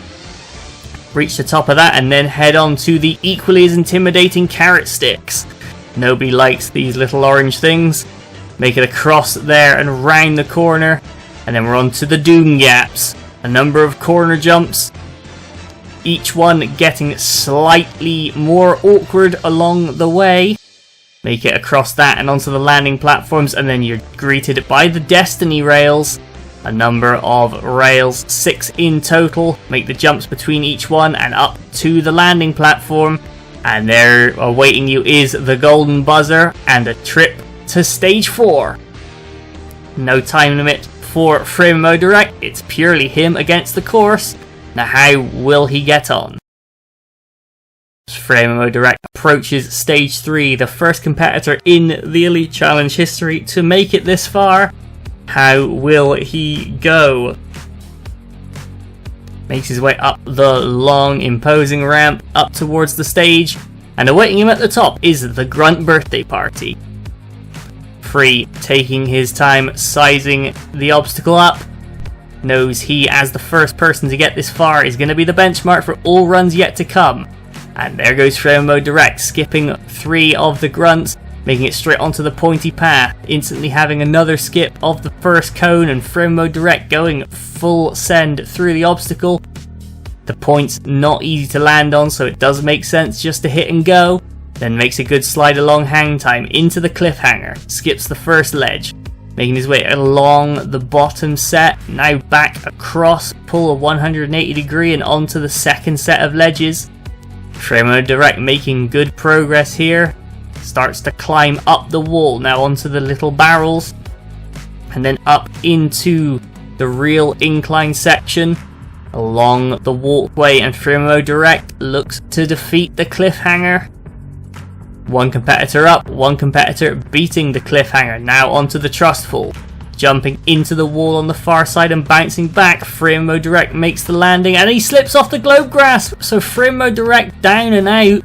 Reach the top of that and then head on to the equally as intimidating carrot sticks. Nobody likes these little orange things. Make it across there and round the corner, and then we're on to the Doom Gaps. A number of corner jumps, each one getting slightly more awkward along the way. Make it across that and onto the landing platforms, and then you're greeted by the Destiny rails. A number of rails, 6 in total. Make the jumps between each one and up to the landing platform. And there awaiting you is the golden buzzer and a trip to stage 4. No time limit for Fremo Direct, it's purely him against the course. Now how will he get on? Fremo Direct approaches stage 3, the first competitor in the Elite Challenge history to make it this far. How will he go? Makes his way up the long imposing ramp up towards the stage, and awaiting him at the top is the Grunt birthday party. Free, taking his time sizing the obstacle up, knows he as the first person to get this far is going to be the benchmark for all runs yet to come. And there goes Fremo Direct, skipping 3 of the grunts, making it straight onto the pointy path, instantly having another skip of the first cone, and Fremo Direct going full send through the obstacle. The point's not easy to land on, so it does make sense just to hit and go. Then makes a good slide along hang time into the cliffhanger, skips the first ledge, making his way along the bottom set, now back across, pull a 180 degree and onto the second set of ledges. Fremo Direct making good progress here. Starts to climb up the wall, now onto the little barrels, and then up into the real incline section along the walkway, and Fremo Direct looks to defeat the cliffhanger. One competitor up, one competitor beating the cliffhanger, now onto the trust fall. Jumping into the wall on the far side and bouncing back, Fremo Direct makes the landing and he slips off the globe grasp, so Fremo Direct down and out.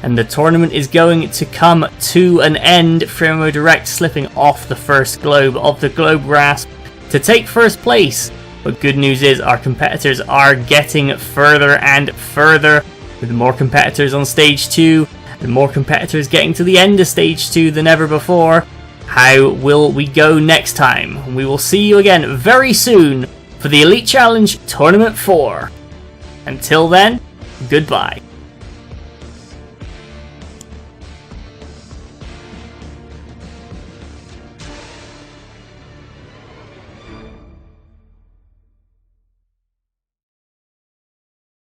And the tournament is going to come to an end. Fremo Direct slipping off the first globe of the globe grasp to take first place. But good news is our competitors are getting further and further, with more competitors on stage 2 and more competitors getting to the end of stage 2 than ever before. How will we go next time? We will see you again very soon for the Elite Challenge Tournament 4. Until then, goodbye.